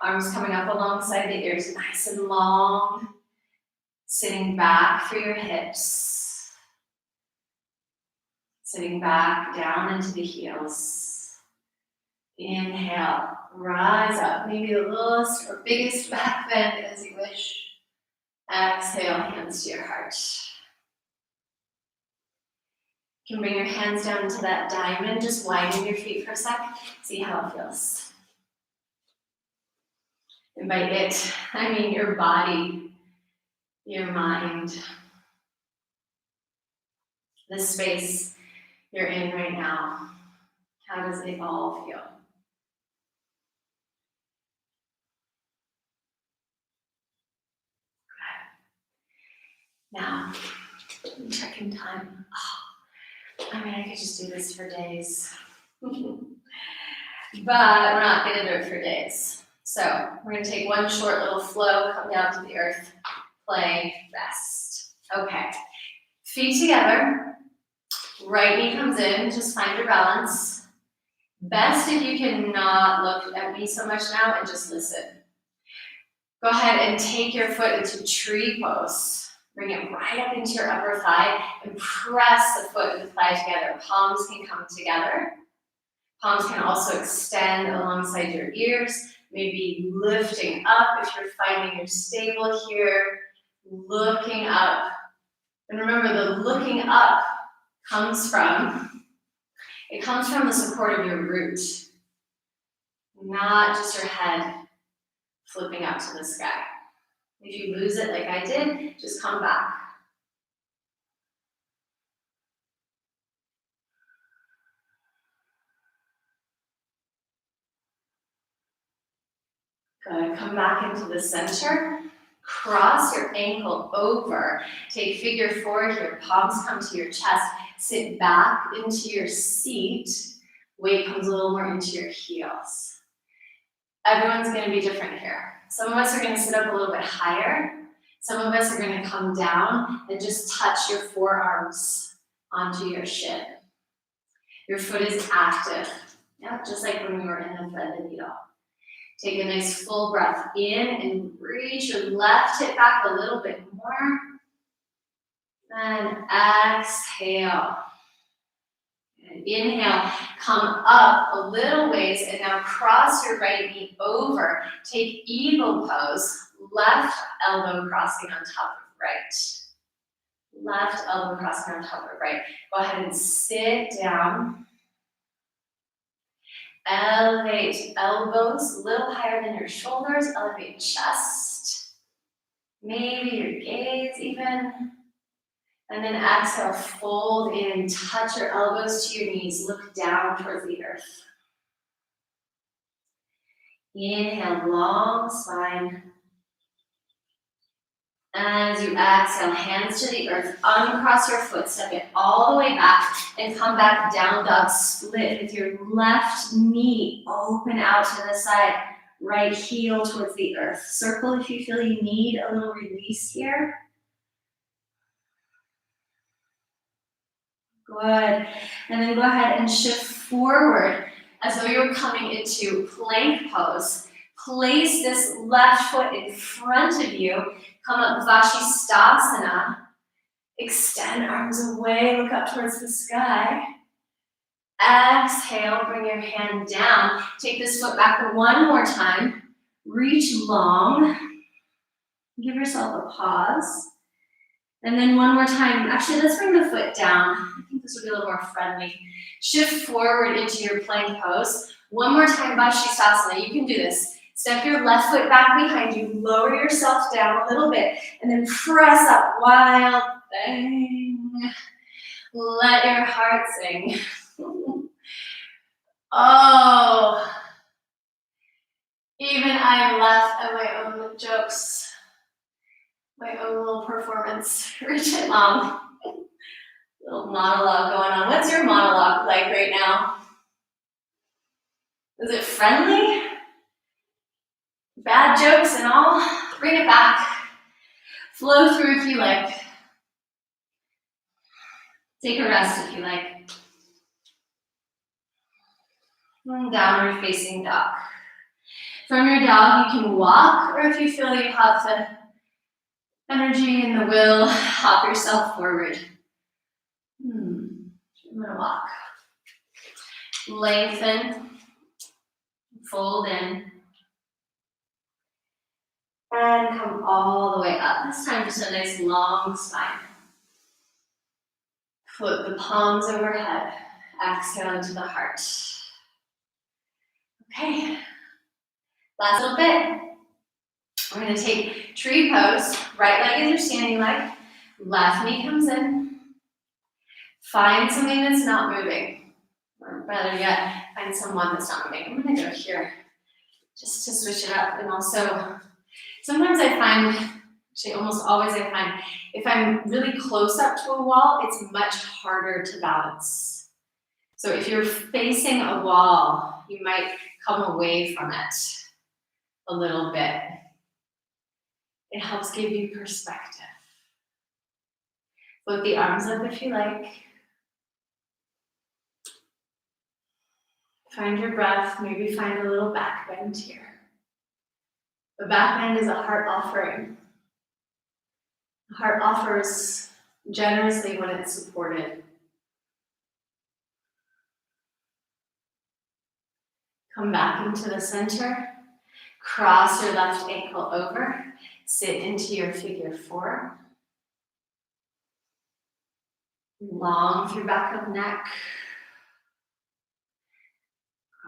Arms coming up alongside the ears, nice and long. Sitting back through your hips. Sitting back down into the heels. Inhale, rise up, maybe the littlest or biggest back bend as you wish. Exhale, hands to your heart. You can bring your hands down into that diamond, just widen your feet for a sec, see how it feels. And by it, I mean your body, your mind, the space you're in right now. How does it all feel? Now, checking time. Oh, I mean, I could just do this for days. But we're not going to do it for days. So we're going to take one short little flow, come down to the earth, play, rest. Okay. Feet together. Right knee comes in. Just find your balance. Best if you can not look at me so much now and just listen. Go ahead and take your foot into tree pose. Bring it right up into your upper thigh and press the foot and the thigh together. Palms can come together. Palms can also extend alongside your ears, maybe lifting up if you're finding you're stable here, looking up. And remember, the looking up comes from the support of your root, not just your head flipping up to the sky. If you lose it like I did, just come back. Good, come back into the center. Cross your ankle over. Take figure four here. Palms come to your chest. Sit back into your seat. Weight comes a little more into your heels. Everyone's going to be different here. Some of us are going to sit up a little bit higher. Some of us are going to come down and just touch your forearms onto your shin. Your foot is active. Yeah, just like when we were in the thread the needle. Take a nice full breath in and reach your left hip back a little bit more. And exhale. And inhale, come up a little ways and now cross your right knee over. Take eagle pose, left elbow crossing on top of right. Left elbow crossing on top of right. Go ahead and sit down. Elevate elbows a little higher than your shoulders. Elevate chest. Maybe your gaze even. And then exhale, fold in. Touch your elbows to your knees. Look down towards the earth. Inhale, long spine. As you exhale, hands to the earth, uncross your foot, step it all the way back, and come back down dog, split with your left knee open out to the side, right heel towards the earth. Circle if you feel you need a little release here. Good. And then go ahead and shift forward as though you're coming into plank pose. Place this left foot in front of you. Come up Vashisthasana. Extend arms away, look up towards the sky. Exhale, bring your hand down. Take this foot back one more time. Reach long. Give yourself a pause. And then one more time. Actually, let's bring the foot down. I think this will be a little more friendly. Shift forward into your plank pose. One more time, Vashisthasana. You can do this. Step your left foot back behind you. Lower yourself down a little bit. And then press up. Wild thing. Let your heart sing. Oh. Even I laugh at my own jokes. My own little performance. Rich and long. Little monologue going on. What's your monologue like right now? Is it friendly? Bad jokes and all? Bring it back. Flow through if you like. Take a rest if you like. And downward facing dog. From your dog, you can walk, or if you feel you have the energy and the will, hop yourself forward. I'm gonna walk. Lengthen, fold in, and come all the way up. This time just a nice long spine. Float the palms overhead. Exhale into the heart. Okay, last little bit. We're gonna take tree pose. Right leg is your standing leg. Left knee comes in. Find something that's not moving. Or better yet, find someone that's not moving. I'm gonna go here just to switch it up. And also, sometimes I find, actually almost always I find, if I'm really close up to a wall, it's much harder to balance. So if you're facing a wall, you might come away from it a little bit. It helps give you perspective. Float the arms up if you like. Find your breath, maybe find a little back bend here. The back bend is a heart offering. The heart offers generously when it's supported. Come back into the center. Cross your left ankle over. Sit into your figure four. Long through back of neck.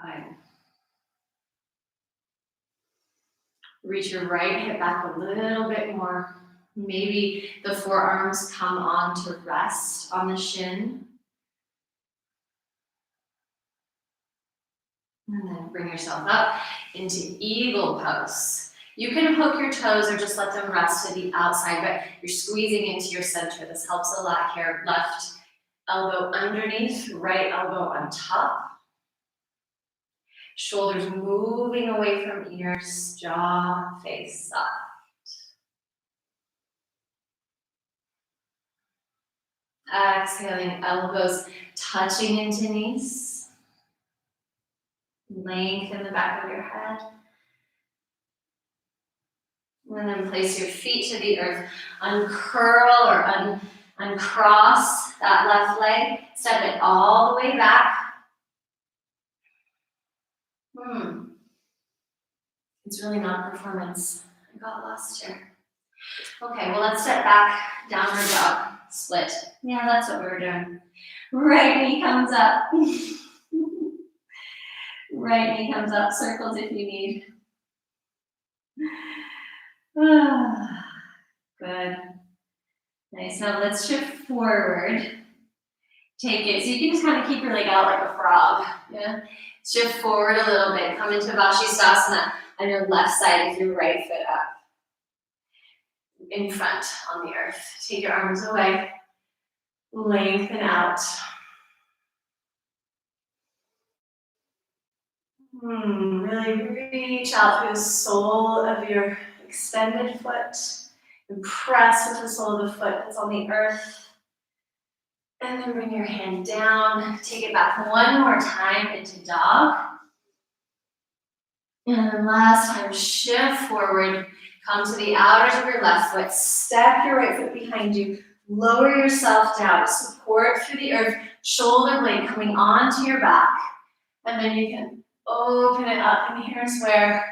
Good. Reach your right hip back a little bit more. Maybe the forearms come on to rest on the shin. And then bring yourself up into eagle pose. You can hook your toes or just let them rest to the outside, but you're squeezing into your center. This helps a lot here. Left elbow underneath, right elbow on top. Shoulders moving away from ears, jaw, face up. Exhaling, elbows touching into knees. Lengthen the back of your head. And then place your feet to the earth. Uncurl or uncross that left leg. Step it all the way back. It's really not performance. I got lost here. Okay, well, let's step back, downward dog, split. Yeah, that's what we were doing. Right knee comes up. Right knee comes up, circles if you need. Good. Nice, now let's shift forward. Take it, so you can just kind of keep your leg out like a frog, yeah? Shift forward a little bit, come into Vashisthasana on your left side with your right foot up. In front on the earth. Take your arms away. Lengthen out. Really reach out through the sole of your extended foot. And press with the sole of the foot that's on the earth. And then bring your hand down. Take it back one more time into dog. And then last time, shift forward. Come to the outers of your left foot. Step your right foot behind you. Lower yourself down. Support through the earth. Shoulder blade coming onto your back. And then you can open it up. And here's where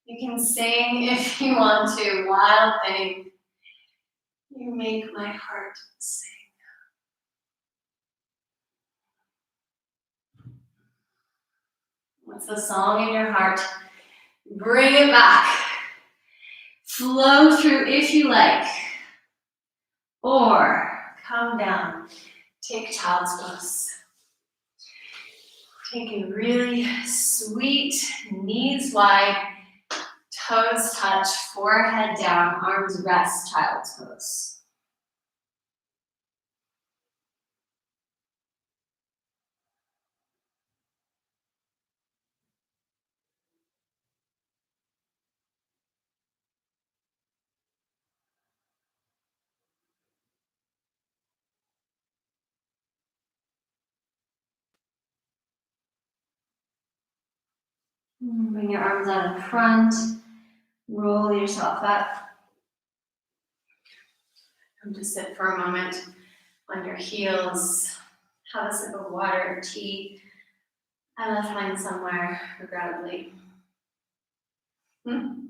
you can sing if you want to. Wild thing. You make my heart sing. What's the song in your heart? Bring it back. Flow through if you like. Or come down. Take child's pose. Take a really sweet, knees wide, toes touch, forehead down, arms rest, child's pose. Bring your arms out in front, roll yourself up. And just sit for a moment on your heels. Have a sip of water or tea. I left mine somewhere, regrettably. And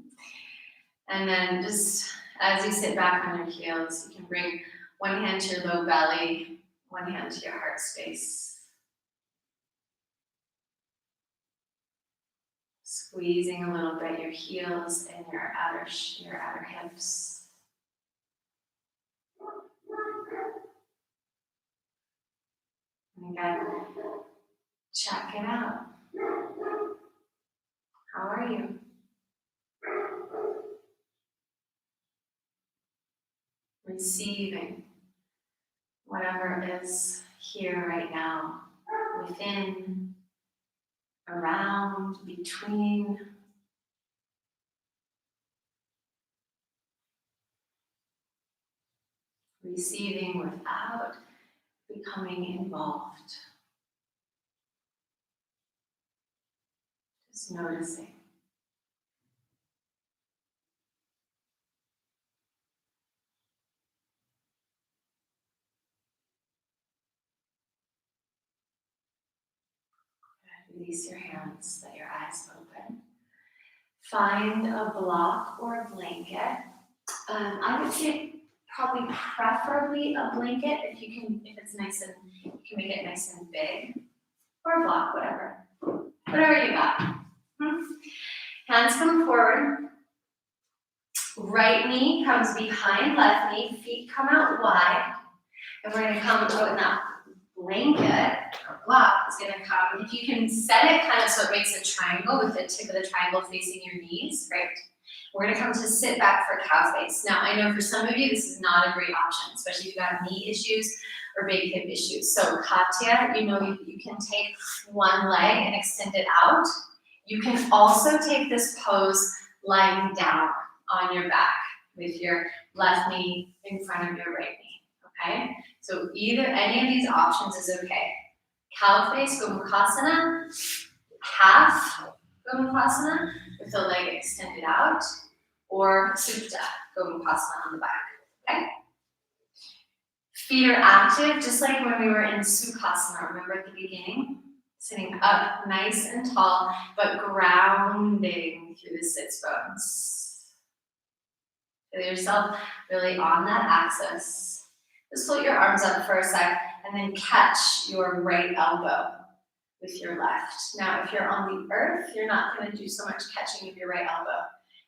then just as you sit back on your heels, you can bring one hand to your low belly, one hand to your heart space. Squeezing a little bit your heels and your outer hips. And again, check it out. How are you? Receiving whatever is here right now, within, around, between. Receiving without becoming involved. Just noticing. Release your hands, let your eyes open. Find a block or a blanket. I would say probably preferably a blanket if you can, if it's nice and you can make it nice and big, or a block, whatever you got. Hands come forward. Right knee comes behind left knee. Feet come out wide, and we're gonna come out in that blanket or block is gonna come. If you can set it kind of so it makes a triangle with the tip of the triangle facing your knees, right? We're gonna come to sit back for cow face. Now, I know for some of you, this is not a great option, especially if you've got knee issues or big hip issues. So Katya, you know you can take one leg and extend it out. You can also take this pose lying down on your back with your left knee in front of your right knee, okay? So either any of these options is okay. Cow face, Gomukhasana, half Gomukhasana with the leg extended out, or Supta, Gomukhasana on the back, okay? Feet are active, just like when we were in Sukhasana, remember at the beginning? Sitting up nice and tall, but grounding through the sits bones. Feel yourself really on that axis. Just float your arms up for a sec, and then catch your right elbow with your left. Now, if you're on the earth, you're not going to do so much catching of your right elbow.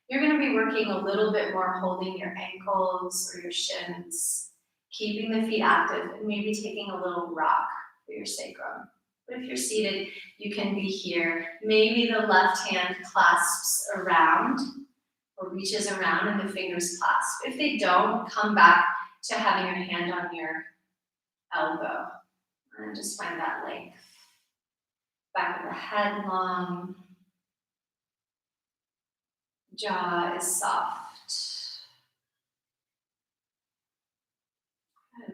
You're going to be working a little bit more holding your ankles or your shins, keeping the feet active, and maybe taking a little rock for your sacrum. But if you're seated, you can be here. Maybe the left hand clasps around or reaches around and the fingers clasp. If they don't, come back to having your hand on your elbow. And just find that length. Back of the head long. Jaw is soft.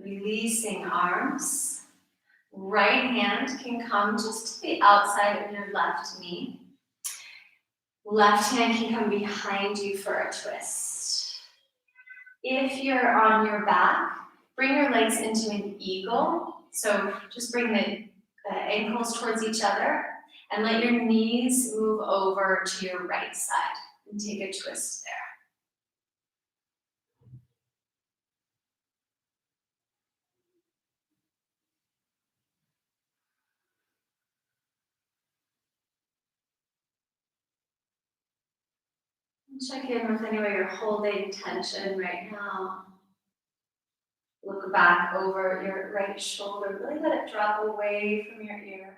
Releasing arms. Right hand can come just to the outside of your left knee. Left hand can come behind you for a twist. If you're on your back, bring your legs into an eagle. So just bring the ankles towards each other and let your knees move over to your right side and take a twist there. Check in with anywhere you're holding tension right now. Look back over your right shoulder. Really let it drop away from your ear.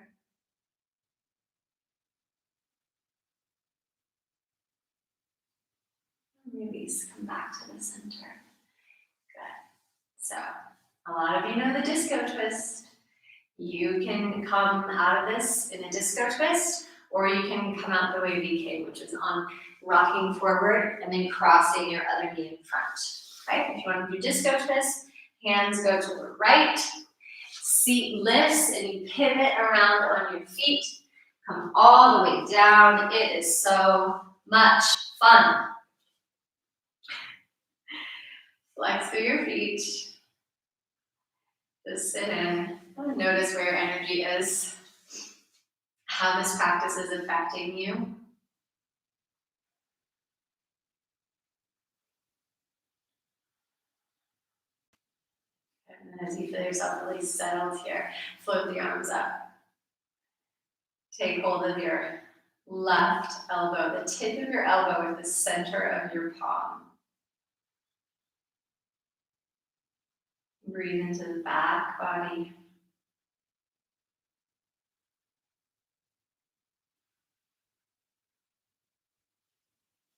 Release, come back to the center. Good. So, a lot of you know the disco twist. You can come out of this in a disco twist, or you can come out the way VK, which is on rocking forward and then crossing your other knee in front. Right? If you want to do disco twist, hands go to the right, seat lifts, and you pivot around on your feet. Come all the way down. It is so much fun. Flex through your feet. Just sit in. Notice where your energy is, how this practice is affecting you. And as you feel yourself really settled here, float the arms up. Take hold of your left elbow, the tip of your elbow with the center of your palm. Breathe into the back body.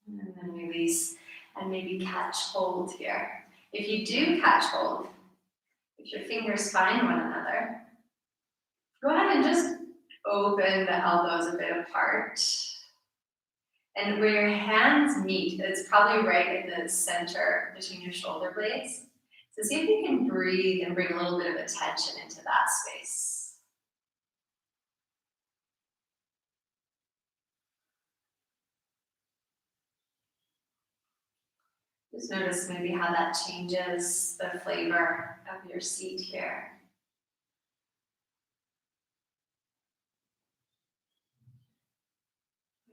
And then release and maybe catch hold here. If you do catch hold, if your fingers find one another, go ahead and just open the elbows a bit apart. And where your hands meet, it's probably right in the center between your shoulder blades. So see if you can breathe and bring a little bit of attention into that space. Just notice maybe how that changes the flavor of your seat here.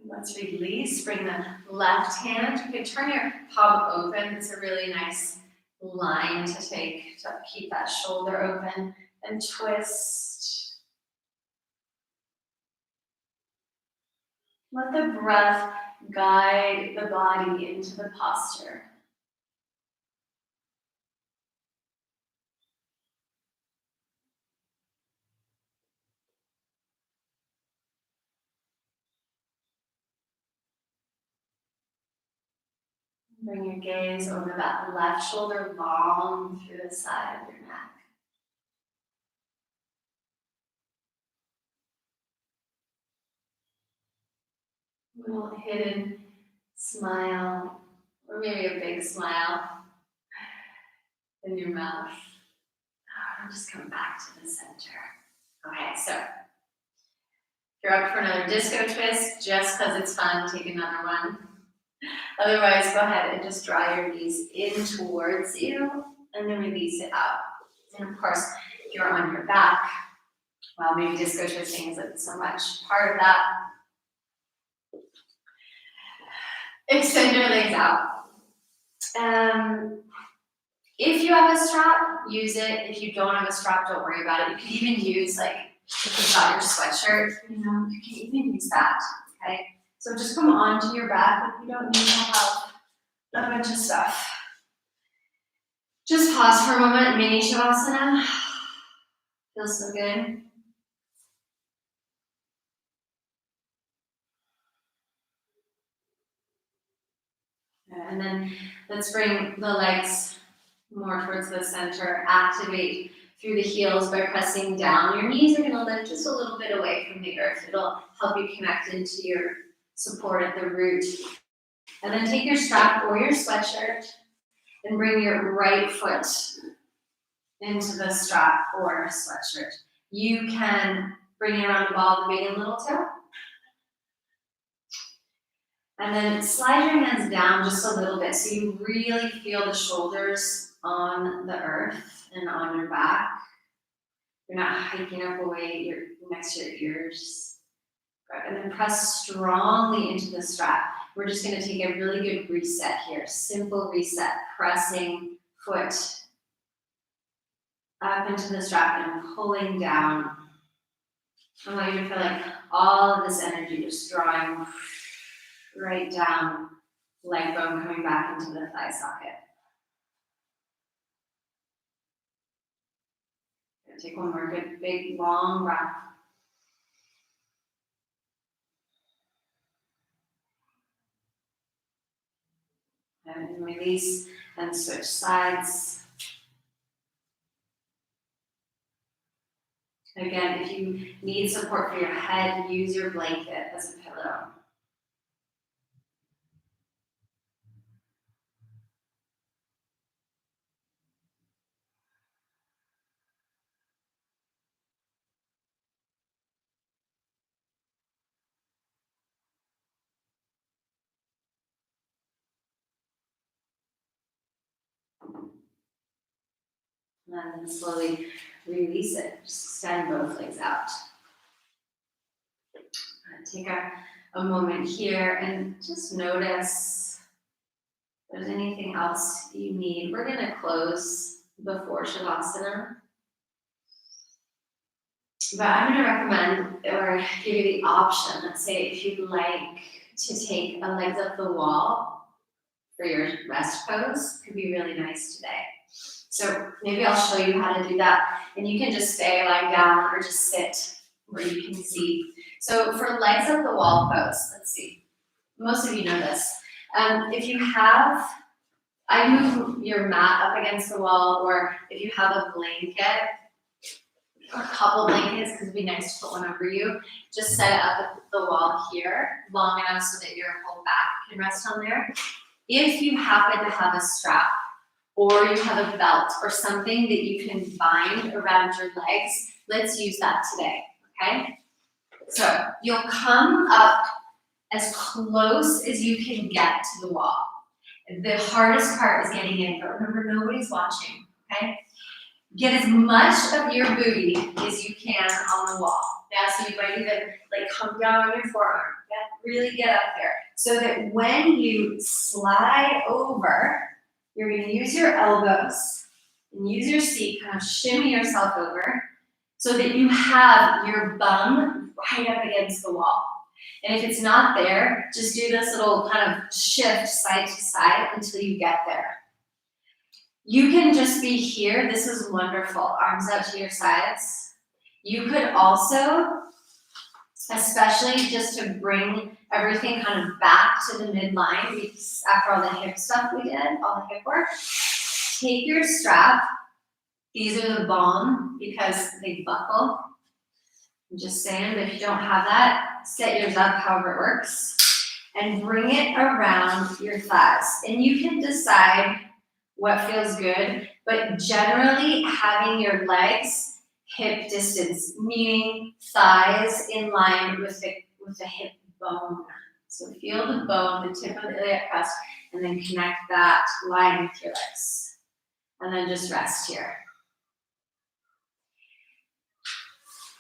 Let's release. Bring the left hand. You can turn your palm open. It's a really nice line to take to keep that shoulder open, and twist. Let the breath guide the body into the posture. Bring your gaze over that left shoulder long through the side of your neck. A little hidden smile, or maybe a big smile in your mouth. And just come back to the center. Okay, so if you're up for another disco twist, just because it's fun, take another one. Otherwise, go ahead and just draw your knees in towards you and then release it out. And of course, if you're on your back, well, maybe disco twisting isn't so much part of that. Extend your legs out. If you have a strap, use it. If you don't have a strap, don't worry about it. You can even use, like, if you've got your sweatshirt, you can even use that, okay? So just come onto your back, but you don't need to have a bunch of stuff. Just pause for a moment, mini shavasana. Feels so good. And then let's bring the legs more towards the center. Activate through the heels by pressing down. Your knees are going to lift just a little bit away from the earth. It'll help you connect into your support at the root. And then take your strap or your sweatshirt and bring your right foot into the strap or sweatshirt. You can bring it around the ball of the big and little toe. And then slide your hands down just a little bit so you really feel the shoulders on the earth and on your back. You're not hiking up away, you're next to your ears. And then press strongly into the strap. We're just going to take a really good reset here. Simple reset, pressing foot up into the strap and pulling down. I want you to feel like all of this energy just drawing right down, leg bone coming back into the thigh socket. Take one more good, big, long breath. And release and switch sides. Again, if you need support for your head, use your blanket as a pillow. And then slowly release it. Just extend both legs out. Take a moment here and just notice if there's anything else you need. We're going to close before Shavasana. But I'm going to recommend or give you the option. Let's say if you'd like to take a legs up the wall for your rest pose, could be really nice today. So maybe I'll show you how to do that, and you can just stay lying down or just sit where you can see. So for legs up the wall pose, let's see. Most of you know this. If you have, I move your mat up against the wall, or if you have a blanket, or a couple blankets, because it'd be nice to put one over you, just set it up at the wall here, long enough so that your whole back can rest on there. If you happen to have a strap, or you have a belt or something that you can bind around your legs, let's use that today, okay? So you'll come up as close as you can get to the wall. The hardest part is getting in, but remember, nobody's watching, okay? Get as much of your booty as you can on the wall. Yeah, so you might even like come down on your forearm. Yeah, really get up there. So that when you slide over, you're gonna use your elbows and use your seat, kind of shimmy yourself over so that you have your bum right up against the wall. And if it's not there, just do this little kind of shift side to side until you get there. You can just be here. This is wonderful. Arms out to your sides. You could also, especially just to bring everything kind of back to the midline, because after all the hip stuff we did, all the hip work, take your strap. These are the balm because they buckle. I'm just saying, but if you don't have that, set yours up however it works. And bring it around your thighs. And you can decide what feels good, but generally having your legs hip distance, meaning thighs in line with the hip bone. So feel the bone, the tip of the iliac crest, and then connect that line with your legs. And then just rest here.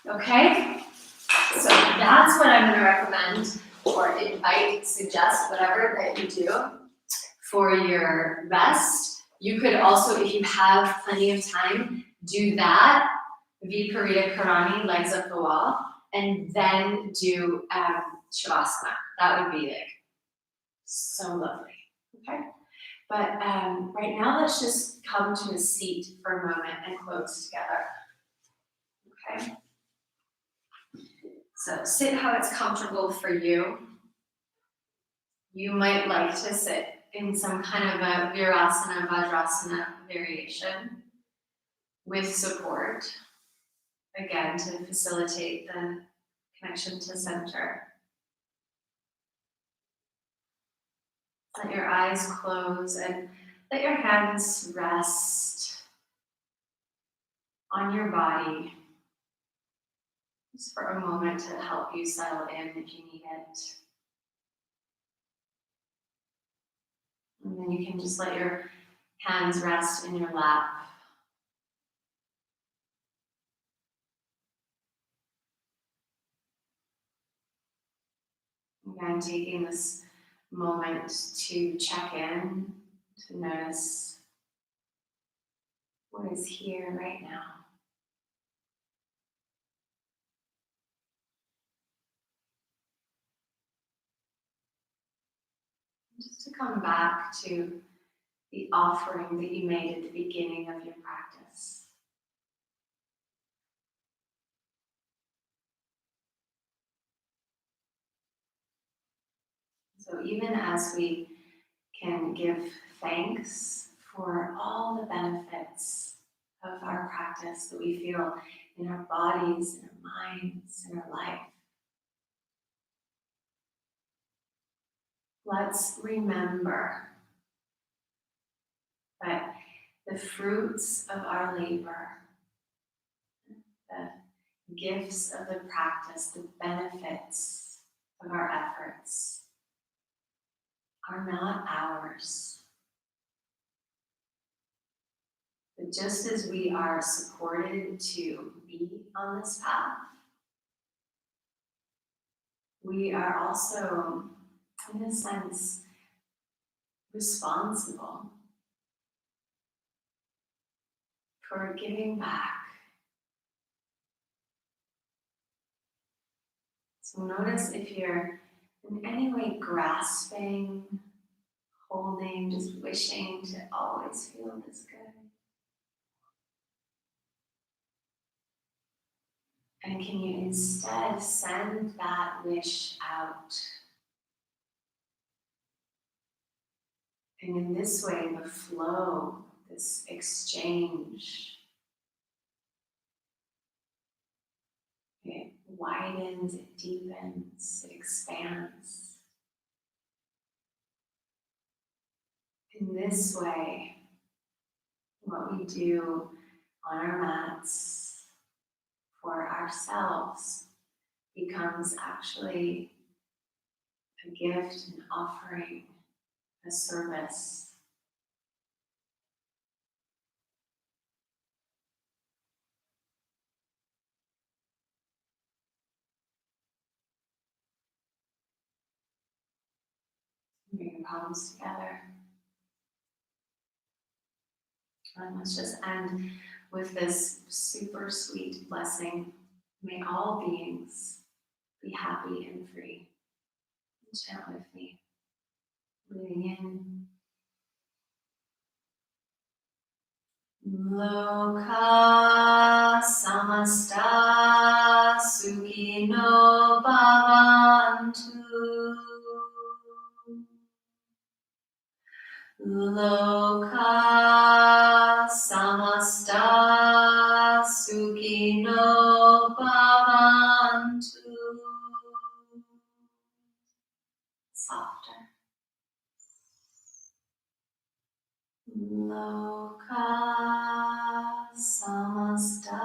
Okay? So that's what I'm going to recommend or invite, suggest, whatever that you do for your rest. You could also, if you have plenty of time, do that, Viparita Karani, legs up the wall, and then do Shavasana. That would be like so lovely, okay? But right now, let's just come to a seat for a moment and close together, okay? So sit how it's comfortable for you. You might like to sit in some kind of a Virasana, Vajrasana variation with support, again, to facilitate the connection to center. Let your eyes close and let your hands rest on your body, just for a moment to help you settle in if you need it. And then you can just let your hands rest in your lap. Again, taking this moment to check in, to notice what is here right now. Just to come back to the offering that you made at the beginning of your practice. So even as we can give thanks for all the benefits of our practice that we feel in our bodies, in our minds, in our life, let's remember that the fruits of our labor, the gifts of the practice, the benefits of our efforts are not ours. But just as we are supported to be on this path, we are also, in a sense, responsible for giving back. So notice if you're in any way grasping, holding, just wishing to always feel this good. And can you instead send that wish out? And in this way, the flow, this exchange, it widens, it deepens, it expands. In this way, what we do on our mats for ourselves becomes actually a gift, an offering, a service. Bring your palms together. And let's just end with this super sweet blessing. May all beings be happy and free. Chant with me. Breathing in. Loka samasta sukhino bhavantu. Loka samasta sukhino bhavantu. Softer. Loka samasta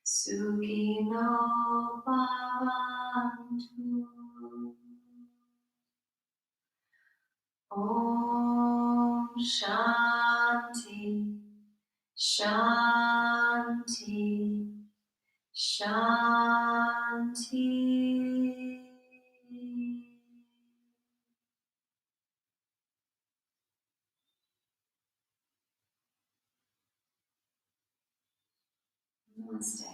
sukhino bhavantu. Om Shanti, Shanti, Shanti. Namaste.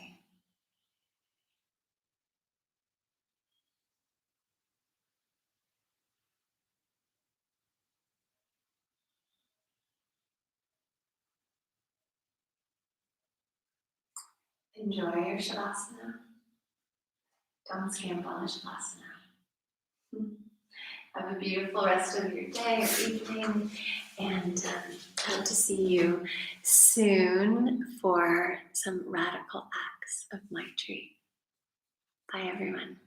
Enjoy your Shavasana. Don't skimp on the Shavasana. Have a beautiful rest of your day or evening, and hope to see you soon for some radical acts of Mytree. Bye, everyone.